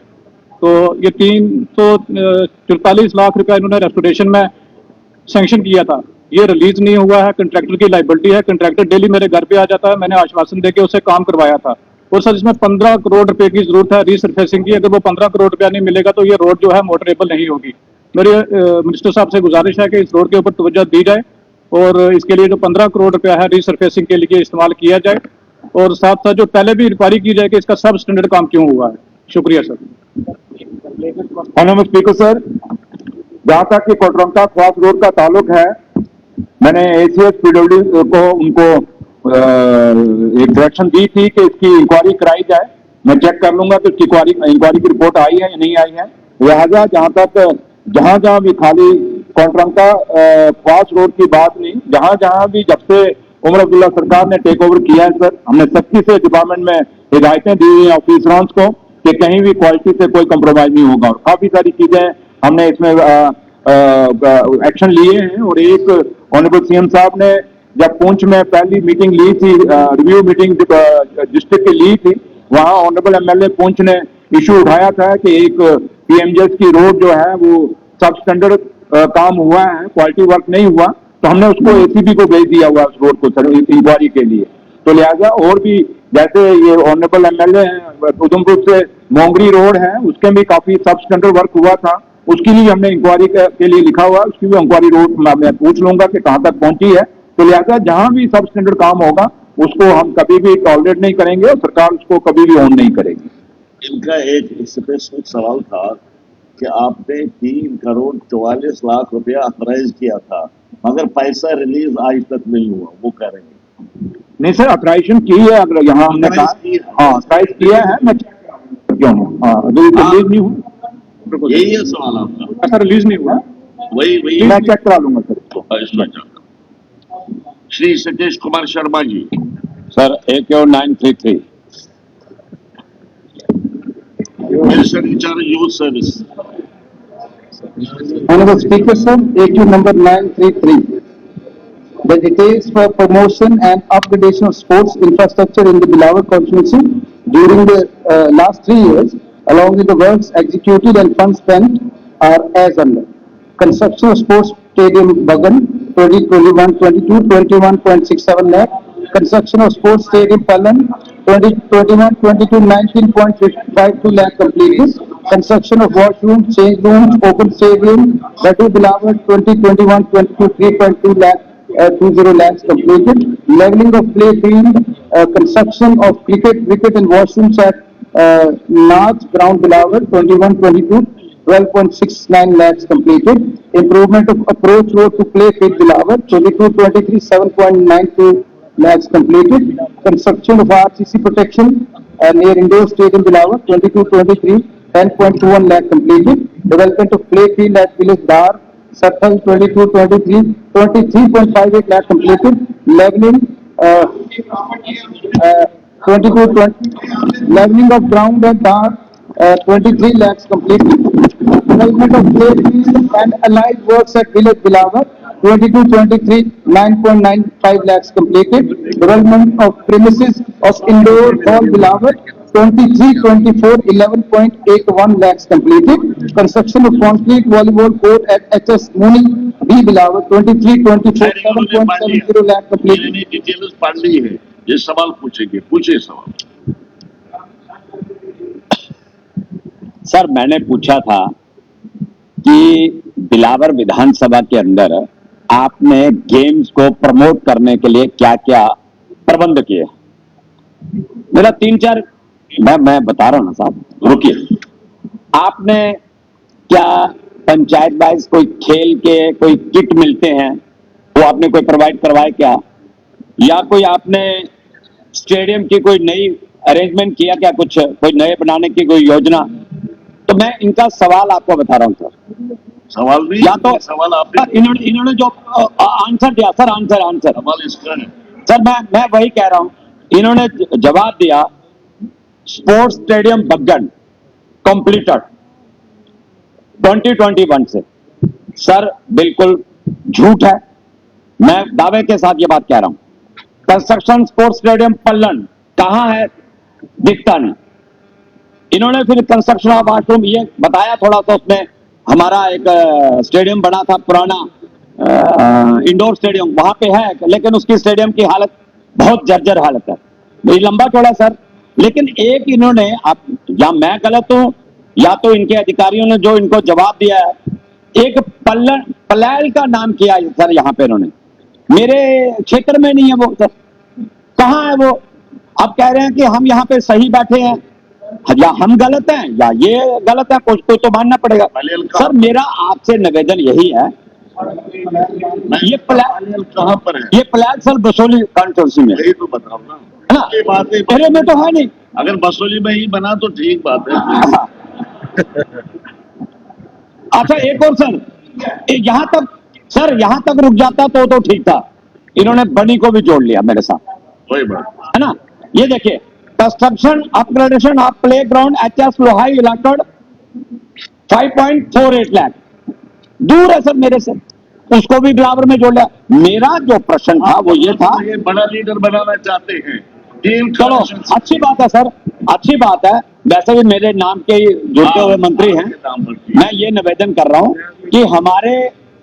तो ये 344 लाख रुपया इन्होंने रेस्टोरेशन में सैंक्शन किया था, ये रिलीज नहीं हुआ है। कंट्रैक्टर की लाइबिलिटी है, कंट्रैक्टर डेली मेरे घर पे आ जाता है, मैंने आश्वासन देके उसे काम करवाया था। और सर इसमें 15 करोड़ रुपए की जरूरत है रीसरफेसिंग की। अगर वो 15 करोड़ रुपया नहीं मिलेगा तो ये रोड जो है मोटरेबल नहीं होगी। मेरी मिनिस्टर साहब से गुजारिश है कि इस रोड के ऊपर तवज्जो दी जाए और इसके लिए जो 15 करोड़ रुपया है रीसरफेसिंग के लिए इस्तेमाल किया जाए और साथ साथ जो पहले भी इंक्वायरी की जाए कि इसका सब स्टैंडर्ड काम क्यों हुआ है। शुक्रिया सर। ऑनरेबल स्पीकर सर, जहाँ तक कि कोटरंका ख्वास रोड का ताल्लुक है, मैंने एसीएस पीडब्ल्यू को उनको एक डायरेक्शन दी थी कि इसकी इंक्वायरी कराई जाए। मैं चेक कर लूंगा कि इसकी इंक्वायरी की रिपोर्ट आई है या नहीं आई है। लिहाजा जहां जहां भी खाली कोटरंका ख्वास रोड की बात नहीं, जहां भी जब से उमर अब्दुल्ला सरकार ने टेक ओवर किया है सर, हमने सख्ती से डिपार्टमेंट में हिदायतें दी हुई हैं ऑफिसरों को कि कहीं भी क्वालिटी से कोई कंप्रोमाइज नहीं होगा और काफी सारी चीजें हमने इसमें एक्शन लिए हैं। और एक ऑनरेबल सीएम साहब ने जब पुंछ में पहली मीटिंग ली थी, रिव्यू मीटिंग डिस्ट्रिक्ट की ली थी, वहां ऑनरेबल एमएलए पुंछ ने इशू उठाया था कि एक पीएमजेएस की रोड जो है वो सब स्टैंडर्ड काम हुआ है, क्वालिटी वर्क नहीं हुआ, तो हमने उसको एसीबी को भेज दिया हुआ उस रोड को सर इंक्वायरी के लिए। तो लिहाजा और भी जैसे ये ऑनरेबल एमएलए हैं उधमपुर से मोंगरी रोड है, उसके भी काफी सब स्टैंडर्ड वर्क हुआ था, उसकी भी हमने इंक्वायरी के लिए लिखा हुआ है, उसकी भी इंक्वायरी रोड मैं पूछ लूंगा कि कहां तक पहुंची है। तो लिहाजा जहां भी सब स्टैंडर्ड काम होगा उसको हम कभी भी टॉलरेट नहीं करेंगे और सरकार उसको कभी भी ऑन नहीं करेगी। इनका एक स्पेसिफिक सवाल था कि आपने 3 करोड़ 44 लाख रुपया अथराइज किया था मगर पैसा रिलीज आज तक नहीं हुआ, वो कह रहे हैं। नहीं सर, अथराइजेशन की है, अगर यहाँ हमने कहा हाँ अथराइज किया है, मैं क्यों रिलीज नहीं हुआ, यही है सवाल आपका। सर रिलीज नहीं हुआ, वही मैं चेक करा लूंगा sir. Shri Satish Kumar Sharma ji. Sir AK933 minister incharge youth service. Honorable Speaker, sir, AQ number 933. The details for promotion and upgradation of sports infrastructure in the Bilawar constituency during the last 3 years, along with the works executed and funds spent, are as under. Construction of sports stadium Bagan, 2021-22, 21.67 lakh. Construction of sports stadium Palan, 2021-22, 19.52 lakh completed. Construction of washroom, change rooms, open stadium, Badu Bilawar, 2021-22, 3.2 lakh, 20 lakhs completed. Leveling of play field, construction of wicket and washrooms at Nath Ground Bilawar, 21-22, 12.69 lakhs completed. Improvement of approach road to play field Bilawar, 22-23, 7.92 lakhs completed. Construction of RCC protection near indoor stadium Bilawar, 22-23, 10.21 lakh completed. Development of play field at village Dar, Sathal, 22-23, 23.58 lakh completed. Leveling, leveling of ground at Dar, 23 lakhs completed. Development of play field and allied works at village Bilawar, 22-23, 9.95 lakhs completed. Development of premises of indoor hall Bilawar, 23-24, 11.81 lakhs completed. Construction of concrete volleyball court at HS Muni B Bilawar, 23-24, 7.70 lakh completed. मैंने डिटेल्स पढ़ ली है, ये सवाल पूछेंगे, पूछे सवाल। सर मैंने पूछा था कि बिलावर विधानसभा के अंदर आपने गेम्स को प्रमोट करने के लिए क्या क्या प्रबंध किए। मेरा 3-4 मैं बता रहा हूं ना साहब, रुकिए। आपने क्या पंचायत वाइज कोई खेल के कोई किट मिलते हैं, वो आपने कोई प्रोवाइड करवाए क्या? या कोई आपने स्टेडियम की कोई नई अरेंजमेंट किया क्या, कुछ कोई नए बनाने की कोई योजना? तो मैं इनका सवाल आपको बता रहा हूं सर। सवाल नहीं, या तो सवाल आपने, सर, इन्होंने जो आंसर दिया सर, आंसर सवाल इसका है। सर, मैं वही कह रहा हूं, इन्होंने जवाब दिया स्पोर्ट्स स्टेडियम बग्गन कंप्लीटेड 2021 से। सर बिल्कुल झूठ है, मैं दावे के साथ ये बात कह रहा हूं। कंस्ट्रक्शन स्पोर्ट्स स्टेडियम पल्लन कहां है? दिखता नहीं। इन्होंने फिर कंस्ट्रक्शन ऑफ वाशरूम ये बताया थोड़ा सा, उसमें हमारा एक स्टेडियम बना था पुराना, इंडोर स्टेडियम वहां पे है, लेकिन उसकी स्टेडियम की हालत बहुत जर्जर हालत है। ये लंबा चौड़ा सर, लेकिन एक इन्होंने, आप या मैं गलत हूं या तो इनके अधिकारियों ने जो इनको जवाब दिया है, एक पलैल का नाम किया है सर यहाँ पे इन्होंने। मेरे क्षेत्र में नहीं है वो सर, कहाँ है वो? आप कह रहे हैं कि हम यहाँ पे सही बैठे हैं, या हम गलत हैं या ये गलत है, कुछ तो मानना पड़ेगा। सर मेरा आपसे निवेदन यही है, ये पलैल कहाँ पर है? ये पलैल सर बसोली कॉन्स्टिट्यूंसी में, यही तो बताओ ना, है ना? ये बात है, मेरे में तो है नहीं। अगर बसोली में ही बना तो ठीक बात है। अच्छा एक और सर, यहाँ तक सर, यहाँ तक रुक जाता तो ठीक था, इन्होंने बनी को भी जोड़ लिया मेरे साथ, कोई बात है ना? ये देखिए, construction upgradation of play ground HS Lohai allotted 5.48 lakh, दूर है सर मेरे से, उसको भी बराबर में जोड़ लिया। मेरा जो प्रश्न था वो ये था, ये बड़ा लीडर बनाना चाहते हैं टीम। चलो अच्छी बात है सर, अच्छी बात है, वैसे भी मेरे नाम के जुड़ते हुए मंत्री हैं। मैं ये निवेदन कर रहा हूं कि हमारे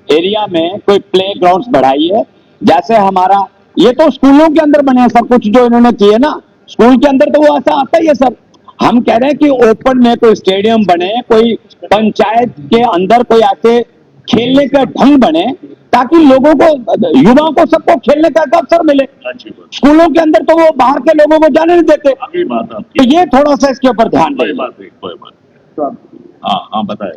एरिया में कोई प्ले ग्राउंड्स बढ़ाइए, जैसे हमारा ये तो स्कूलों के अंदर बने हैं सर, कुछ जो इन्होंने किए ना स्कूल के अंदर, तो वो ऐसा आता ही है सर। हम कह रहे हैं कि ओपन में कोई स्टेडियम बने, कोई पंचायत के अंदर कोई ऐसे खेलने का ढंग बने, ताकि लोगों को, युवाओं को, सबको खेलने का अवसर मिले। स्कूलों के अंदर तो वो बाहर के लोगों को जाने नहीं देते, तो ये थोड़ा सा इसके ऊपर ध्यान दें। कोई बात। हाँ बताए।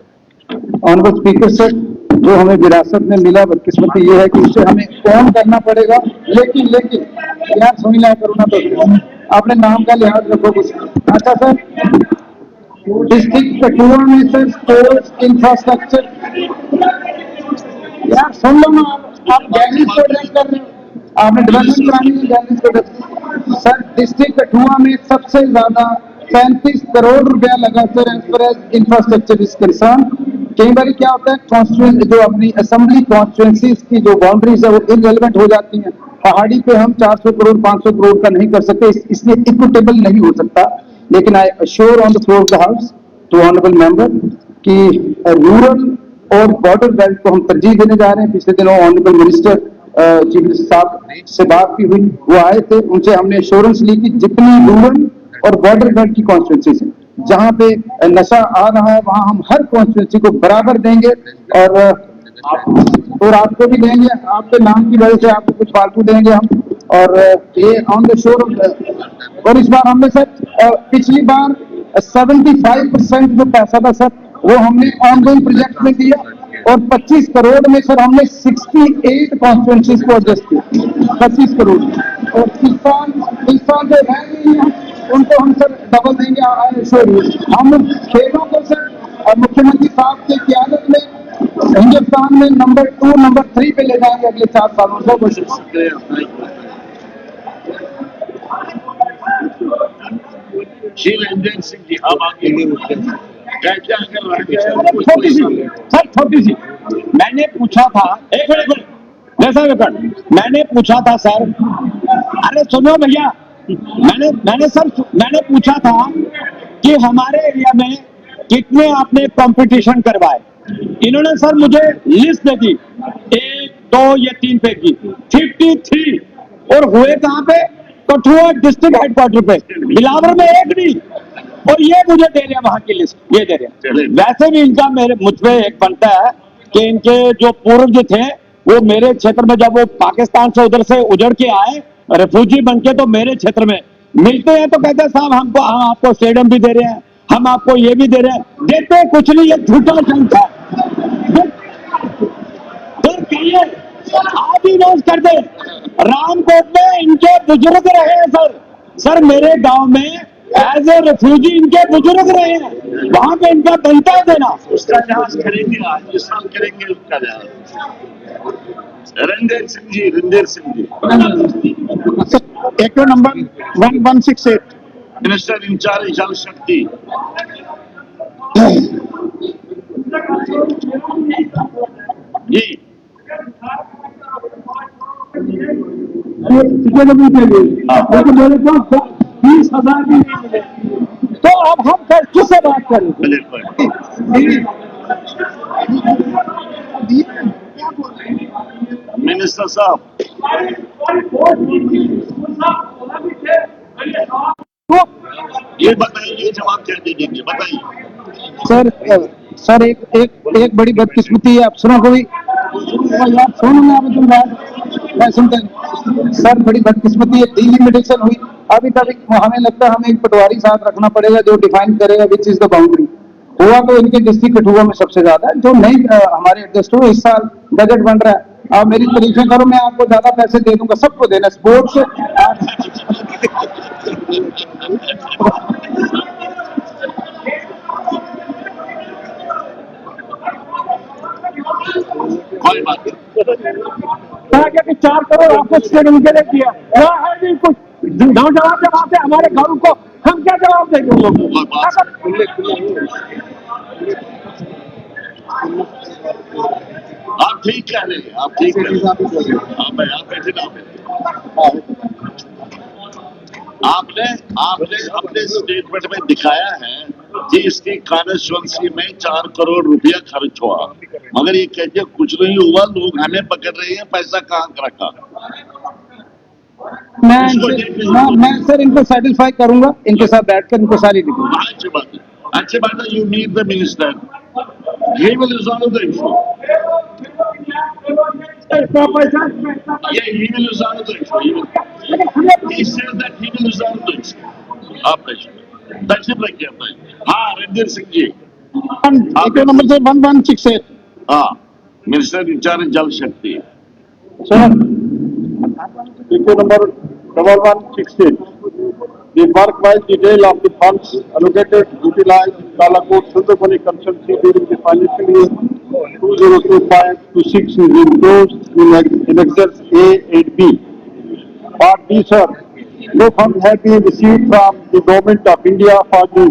ऑनरेबल स्पीकर सर, जो हमें विरासत में मिला बदकिस्मती ये है कि उसे हमें कौन करना पड़ेगा, लेकिन यार सुन लिया करो ना, तो अपने नाम का लिहाज रखो कुछ। अच्छा सर, डिस्ट्रिक्ट कठुआ में सर स्पोर्ट्स इंफ्रास्ट्रक्चर, यार सुन लो ना, आप गैलरीज को एड्रेस कर रहे हो, आपने डेवलपमेंट करानी है गैलरीज को एड्रेस। सर डिस्ट्रिक्ट कठुआ में सबसे ज्यादा 35 करोड़ रुपया लगा sir, as per as infrastructure is concern. कई बार क्या होता है, कॉन्स्टिट्यूंसी जो अपनी असेंबली कॉन्स्टिट्यूंसीज की जो बाउंड्रीज है वो इररिलेवेंट हो जाती हैं। पहाड़ी पे हम 400 करोड़ 500 करोड़ का नहीं कर सकते, इसलिए इक्विटेबल नहीं हो सकता। लेकिन I assure on the floor of the house to honourable member कि रूरल और बॉर्डर बेल्ट को हम तरजीह देने जा रहे हैं। पिछले दिनों ऑनरेबल मिनिस्टर चीफ मिनिस्टर साहब से बात की हुई, वो आए थे, उनसे हमने एश्योरेंस ली कि जितनी रूरल और बॉर्डर बेल्ट की कॉन्स्टिट्यूंसी है जहां पे नशा आ रहा है, वहां हम हर कॉन्स्टिट्यूंसी को बराबर देंगे और आपको भी देंगे, आपके नाम की वजह से आपको कुछ फालतू देंगे हम। और ये ऑन द शोर, और इस बार हमने सर पिछली बार 75% जो पैसा था सर वो हमने ऑनगोइंग प्रोजेक्ट में दिया, और 25 करोड़ में सर हमने 68 कॉन्स्टिट्यूंसीज को एडजस्ट किया, 25 करोड़। और इस साल जो रह गई हैं उनको हम सर डबल देंगे। हम खेलों को सर मुख्यमंत्री साहब की क़यादत में हिंदुस्तान में नंबर 2 नंबर 3 पे ले जाएंगे अगले 4 सालों में। कोशिश श्री रंजन सिंह जी, आप आगे छोटी सी सर, छोटी सी मैंने पूछा था, एक मिनट जैसा मैंने पूछा था सर, अरे सुनो भैया, मैंने पूछा था कि हमारे एरिया में कितने आपने कंपटीशन करवाए। इन्होंने सर मुझे लिस्ट दे दी, 1 2 या 3 पे की 53, और हुए कहां पे? कठुआ डिस्ट्रिक्ट हेडक्वार्टर पे, बिलावर में एक नहीं, और ये मुझे दे रहे हैं वहां की लिस्ट, ये दे रहे हैं। वैसे भी इनका मुझ पे एक बनता है कि इनके जो पूर्वज थे वो मेरे क्षेत्र में, जब वो पाकिस्तान से उधर से उजड़ के आए रेफ्यूजी बन के, तो मेरे क्षेत्र में मिलते हैं तो कहते हैं साहब हम आपको स्टेडियम भी दे रहे हैं, हम आपको ये भी दे रहे हैं, देते कुछ नहीं, ये झूठा संख्या है। फिर कहिए, आप ही अनाउंस कर दे। रामकोट में इनके बुजुर्ग रहे हैं सर। सर मेरे गांव में एज ए रेफ्यूजी इनके बुजुर्ग रहे हैं, वहां पे इनका बनता है देना। उसका जांच करेंगे, आज इस साल करेंगे उसका जांच। Randhir Singh ji, Randhir Singh ji, Account number 1168. Minister in charge जल शक्ति। जी लेकिन मेरे को 20,000 भी नहीं मिले, तो अब हम फिर किससे बात करें? बिल्कुल। मिनिस्टर साहब, ये बताइए, जवाब क्या दे देंगे, बताइए। सर एक बड़ी बदकिस्मती है अफसरों को भी। यार सुनो मैं आपको मैं सुनता हूं। सर बड़ी बदकिस्मती है, डिलिमिटेशन हुई अभी तक। हमें लगता है हमें एक पटवारी साथ रखना पड़ेगा जो डिफाइन करेगा विच इज द बाउंड्री। हुआ तो इनके डिस्ट्रिक्ट कठुआ में सबसे ज्यादा है, जो नहीं हमारे एडजस्ट हुए। इस साल बजट बन रहा है, आप मेरी परीक्षा करो, मैं आपको ज्यादा पैसे दे दूंगा, सबको देना। स्पोर्ट्स कोई बात नहीं। कि 4 करोड़ आपको स्टेट उनके लिए दिया, वहाँ है भी कुछ नौजवान जब आते हमारे घरों को, हम क्या जवाब देंगे उन लोगों कोई को? बात आप ठीक कह रहे हैं, आप ठीक कह रहे हैं। आप बैठे ना, आपने अपने स्टेटमेंट में दिखाया है कि इसकी कॉन्स्टिट्यूंसी में 4 करोड़ रुपया खर्च हुआ, मगर ये कहते कुछ नहीं हुआ, लोग हमें पकड़ रहे हैं, पैसा कहाँ रखा। मैं सर इनको सेटिस्फाई करूंगा, इनके साथ बैठकर इनको सारी डिटेल। अच्छी बात है, अच्छी बात है। You meet the minister, he will resolve the issue. Yeah, he will resolve the issue. He says that he will resolve the issue. आप तशरीफ रखिए अपना। हाँ, रणधीर सिंह जी, नंबर से 1168। हाँ, मिनिस्टर इंचार्ज जल शक्ति। Sir Issue number 1168. The work-wise detail of the funds allocated utilized in Kalakot Sundarbani constituency during the financial year 2025-26 is enclosed in Excels A and B. Part B, sir. No funds have been received from the government of India for the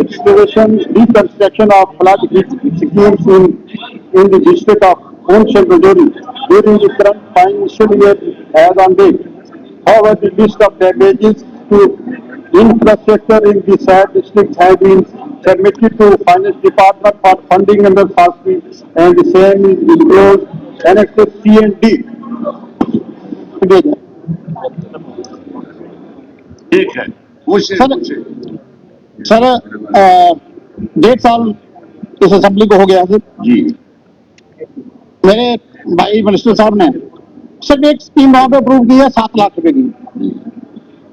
restoration, reconstruction of flood schemes in the district of Poonch and Rajouri during the current financial year as on date. However, the list of damages to infrastructure in the said districts have been submitted to Finance Department for funding under FASTI, and the same is enclosed annexes C and D. ठीक है, पूछिए सर, पूछिए। सर 1.5 साल इस असेंबली को हो गया है। जी, मेरे भाई मिनिस्टर साहब ने सिर्फ एक स्कीम वहां पे अप्रूव की है 7 लाख रुपए की,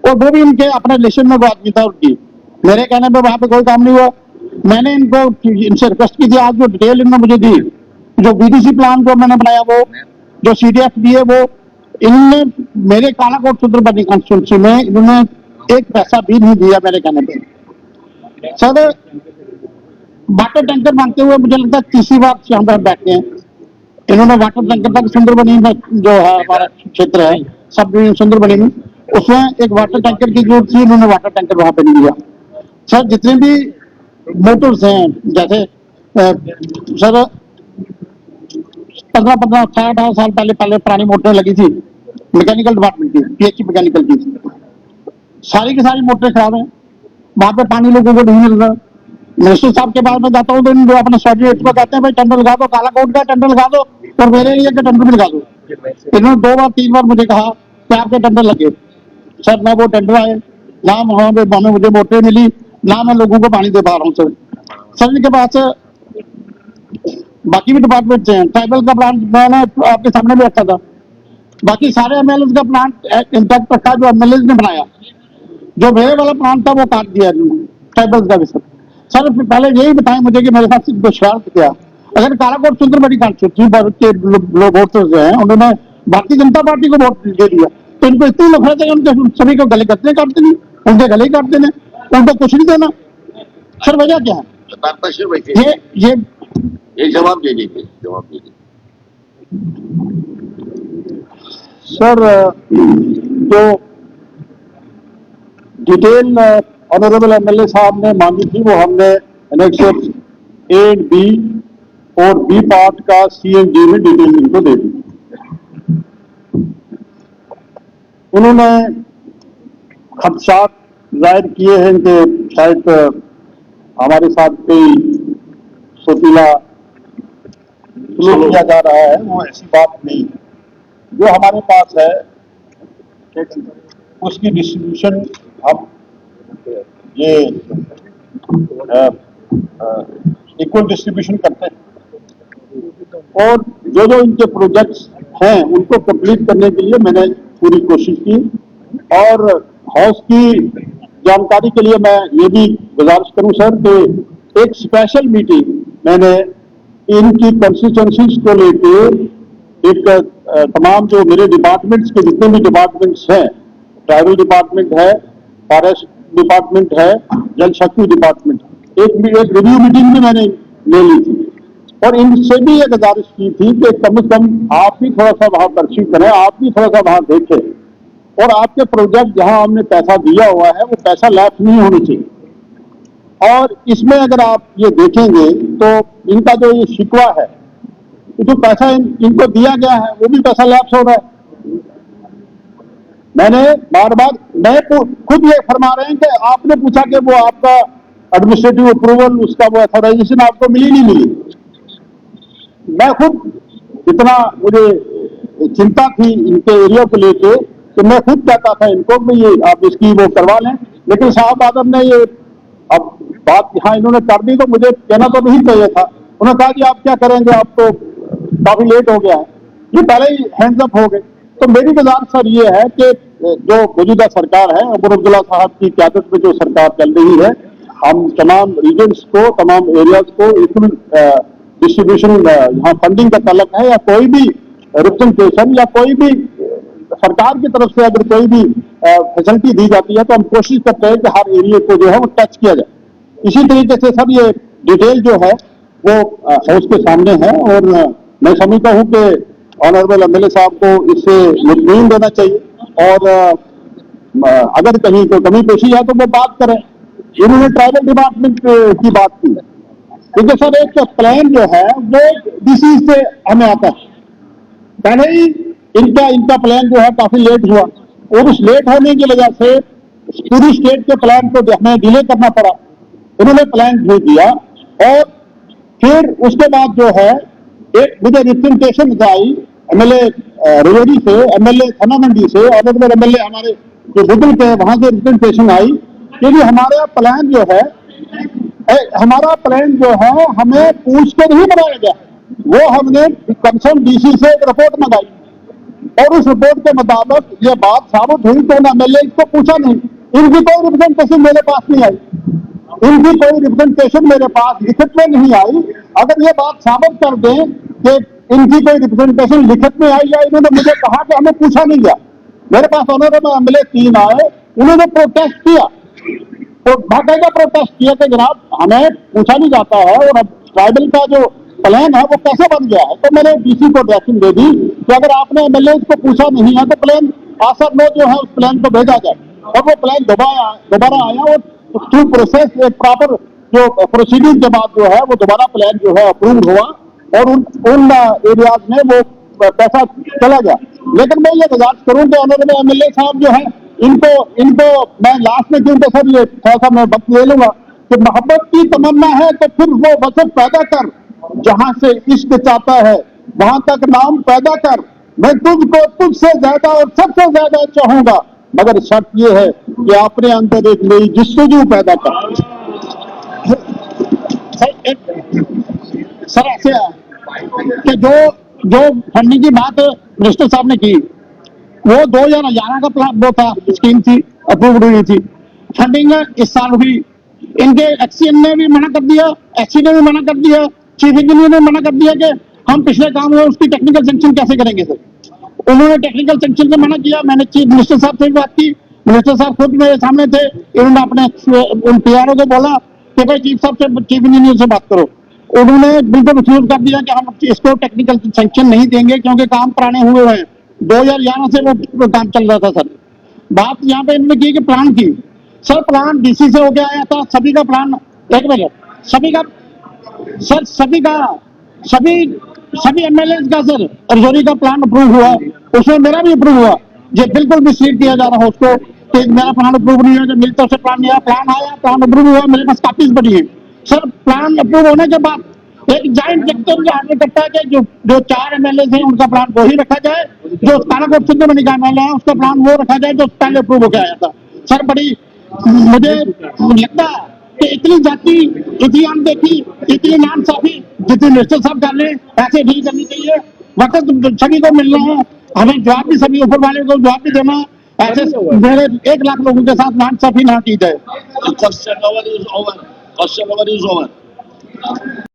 और वो भी इनके अपने रिलेशन में वो आदमी था उनकी। मेरे कहने पे वहां पे कोई काम नहीं हुआ। मैंने इनसे रिक्वेस्ट की थी, आज जो डिटेल इन्होंने मुझे दी, जो बीडीसी प्लान जो मैंने बनाया वो, जो सीडीएफ दिए वो, इनने मेरे कालाकोट सुंदरबनी कॉन्स्टिट्यूंसी में इन्होंने एक पैसा भी नहीं दिया मेरे कहने पे। सर वाटर टैंकर मांगते हुए मुझे लगता है तीसरी बार यहाँ पर बैठे हैं इन्होंने। वाटर टैंकर तक सुंदरबनी में जो है हमारा क्षेत्र है सब डिवीजन सुंदरबनी में, उसमें एक वाटर टैंकर की जरूरत थी, इन्होंने वाटर टैंकर वहां पे नहीं दिया। सर जितने भी मोटर्स हैं, जैसे सर 15-15, 18 साल पहले पुरानी मोटर लगी थी मैकेनिकल डिपार्टमेंट की, पीएचई मैकेनिकल की, सारी की सारी मोटरें खराब हैं, वहां पे पानी लोगों को नहीं मिल रहा। मिनिस्टर साहब के पास में जाता हूँ तो इन अपने सर्टिफिकेट को कहते हैं भाई टेंडर लगा दो, कालाकोट का टेंडर लगा दो और मेरे लिए का टेंडर भी लगा दो। इन्होंने 2 बार 3 बार मुझे कहा कि आपके टेंडर लगे। सर ना वो टेंडर आए, ना वहां पे मुझे मोटरें मिली, ना मैं लोगों को पानी दे पा रहा हूँ। सर इनके पास बाकी भी डिपार्टमेंट हैं, ट्राइबल का प्लांट मैंने आपके सामने भी रखा था, बाकी सारे एमएलए का प्लांट इंटैक्ट रखा जो एमएलए ने बनाया। जो मेरे वाला प्लांट था वो काट दिया ट्राइबल का भी। सर पहले यही बताएं मुझे कि मेरे साथ दुष्कर्म क्या, अगर कालाकोट सुंदरबड़ी कांस्टिट्यूंसी के लोग वोटर्स जो हैं उन्होंने भारतीय जनता पार्टी को वोट दे दिया, तो इनको इतनी नफरत है कि उनके सभी को गले करते काटते नहीं, उनके गले काटते हैं, उनको कुछ नहीं देना। सर वजह क्या है? बताता सर वैसे ये जवाब दे दीजिए, जवाब दे दीजिए। सर जो डिटेल ऑनरेबल एमएलए साहब ने मांगी थी वो हमने एनेक्सर्स ए एंड बी और बी पार्ट का सी एंड डी में डिटेल इनको दे दी। उन्होंने खदशात जाहिर किए हैं कि शायद हमारे साथ कोई सोतीला सलूक किया जा रहा है, वो ऐसी बात नहीं। जो हमारे पास है उसकी डिस्ट्रीब्यूशन हम ये इक्वल डिस्ट्रीब्यूशन करते हैं और जो जो इनके प्रोजेक्ट्स हैं उनको कंप्लीट करने के लिए मैंने पूरी कोशिश की। और हाउस की जानकारी के लिए मैं ये भी गुजारिश करूं सर कि एक स्पेशल मीटिंग मैंने इनकी कंस्टिट्यूएंसीज को लेके एक तमाम जो मेरे डिपार्टमेंट्स के जितने भी डिपार्टमेंट्स हैं, ट्राइबल डिपार्टमेंट है, फॉरेस्ट डिपार्टमेंट है, जल शक्ति डिपार्टमेंट, एक रिव्यू मीटिंग भी मैंने ले ली थी और इनसे भी ये गुजारिश की थी कि कम से कम आप भी थोड़ा सा वहां पर्ची करें, आप भी थोड़ा सा वहां देखें और आपके प्रोजेक्ट जहां हमने पैसा दिया हुआ है वो पैसा लैप्स नहीं होनी चाहिए। और इसमें अगर आप ये देखेंगे तो इनका जो ये शिकवा है, जो पैसा इनको दिया गया है वो भी पैसा लैप्स हो रहा है। मैंने बार बार मैं खुद ये फरमा रहे हैं कि आपने पूछा कि वो आपका एडमिनिस्ट्रेटिव अप्रूवल, उसका वो अथॉराइजेशन आपको मिली नहीं मिली। मैं खुद इतना मुझे चिंता थी इनके एरिया को लेके तो मैं खुद कहता था इनको कि ये आप इसकी वो करवा लें, लेकिन साहब आदम ने ये अब बात यहाँ इन्होंने कर दी तो मुझे कहना तो नहीं चाहिए था। उन्होंने कहा कि आप क्या करेंगे, आप तो काफी लेट हो गया है, ये पहले ही हैंड्स अप हो गए। तो मेरी गुजारिश सर ये है कि जो मौजूदा सरकार है, अबुर अब्दुल्ला साहब की क़यादत में जो सरकार चल रही है, हम तमाम रीजन्स को, तमाम एरियाज को इक्वल डिस्ट्रीब्यूशन, यहाँ फंडिंग का तलब है या कोई भी रिप्रेजेंटेशन या कोई भी सरकार की तरफ से अगर कोई भी फैसिलिटी दी जाती है तो हम कोशिश करते हैं कि हर एरिया को जो है वो टच किया जाए। इसी तरीके से सर ये डिटेल जो है वो हाउस के सामने है और मैं समझता हूं कि ऑनरेबल एमएलए साहब को इससे मुतमईन देना चाहिए और अगर कहीं कोई कमी पेशी है तो वो बात करें। इन्होंने ट्राइबल डिपार्टमेंट की बात की, क्योंकि सर एक प्लान जो है वो डीसी से हमें आता है, पहले ही इनका प्लान जो है काफी लेट हुआ और उस लेट होने की वजह से पूरी स्टेट के प्लान को हमें डिले करना पड़ा। उन्होंने प्लान भेज दिया और फिर उसके बाद जो है एक मुझे रिप्रेजेंटेशन आई एमएलए रेवड़ी से, एमएलए थाना मंडी से, ऑनरेबल एमएलए हमारे जो बुजुर्ग के वहां से रिप्रेजेंटेशन आई, क्योंकि हमारा प्लान जो है हमें पूछ कर नहीं बनाया गया, वो हमने कंसर्न डीसी से एक रिपोर्ट मंगाई और उस रिपोर्ट के मुताबिक ये बात साबित हुई तो एमएलए इसको पूछा नहीं, इनकी कोई रिप्रेजेंटेशन मेरे पास नहीं आई, इनकी कोई रिप्रेजेंटेशन मेरे पास लिखित में नहीं आई। अगर ये बात साबित कर दें कि इनकी कोई रिप्रेजेंटेशन लिखित में आई या इन्होंने मुझे कहा कि हमें पूछा नहीं गया, मेरे पास ऑनरेबल एमएलए 3 आए, उन्होंने प्रोटेस्ट किया, तो बाकायदा प्रोटेस्ट किया कि जनाब हमें पूछा नहीं जाता है और अब ट्राइबल का जो प्लान है वो कैसे बन गया है। तो मैंने डीसी को डायरेक्शन दे दी कि अगर आपने एमएलए को पूछा नहीं है तो प्लान आसर नो जो है उस प्लान को भेजा जाए। और वो प्लान दोबारा आया और थ्रू प्रोसेस एक प्रॉपर जो प्रोसीडिंग के बाद जो है वो दोबारा प्लान जो है अप्रूव हुआ और उन एरियाज में वो पैसा चला गया। लेकिन मैं ये गुजारिश करूं कि ऑनरेबल एमएलए साहब जो है इनको मैं लास्ट में क्योंकि सर ये थोड़ा सा मैं वक्त ले लूंगा कि मोहब्बत की तमन्ना है तो फिर वो वसत पैदा कर, जहां से इश्क चाहता है वहां तक नाम पैदा कर, मैं तुझको तुझसे ज्यादा और सबसे ज्यादा चाहूंगा, मगर शर्त यह है कि अपने अंदर एक नई जस्तजू पैदा कर। सर ऐसे है कि जो फंडिंग की बात मिनिस्टर साहब ने की वो 2011 का प्लान वो था, स्कीम थी, अप्रूव हुई थी, फंडिंग इस साल हुई, इनके एक्सीएन ने भी मना कर दिया, एससी ने भी मना कर दिया, चीफ इंजीनियर ने मना कर दिया कि हम पिछले काम हुए उसकी टेक्निकल सेंक्शन कैसे करेंगे सर। उन्होंने टेक्निकल सेंक्शन से मना किया। मैंने चीफ मिनिस्टर साहब से भी बात की, मिनिस्टर साहब खुद मेरे सामने थे, इन्होंने अपने उन पीआरओ को बोला कि भाई चीफ साहब से, चीफ इंजीनियर से बात करो। उन्होंने बिल्कुल रिफ्यूज कर दिया कि हम इसको टेक्निकल सेंक्शन नहीं देंगे क्योंकि काम पुराने हुए हैं। 2011 से वो काम चल रहा था सर। बात यहाँ पे इन्होंने की कि प्लान की, सर प्लान डीसी से होके आया था, सभी का प्लान, एक मिनट, सभी का सर, सभी एमएलए का सर रजौरी का प्लान अप्रूव हुआ, उसमें मेरा भी अप्रूव हुआ। ये बिल्कुल मिसलीड किया जा रहा है उसको कि मेरा प्लान अप्रूव नहीं हुआ, जब मिलता से प्लान नहीं आया, प्लान आया, प्लान अप्रूव हुआ, मेरे पास काफी बड़ी है सर। प्लान अप्रूव होने के बाद एक जॉइंट सेक्टर आगे करता है कि जो 4 एमएलए हैं उनका प्लान वो ही रखा जाए, जो कालाकोट सिंध में एमएलए है उसका प्लान वो रखा जाए जो पहले अप्रूव होकर आया था सर। बड़ी मुझे लगता है कि इतनी जाति, इतनी अनदेखी, इतनी नाइंसाफी जितनी मिनिस्टर साहब कर रहे हैं ऐसे नहीं करनी चाहिए। वक्त सभी को मिल रहे हैं, हमें जवाब भी, सभी ऊपर वाले को जवाब भी देना है। ऐसे मेरे 1 लाख लोगों के साथ नाइंसाफी ना की जाए। Question over is over.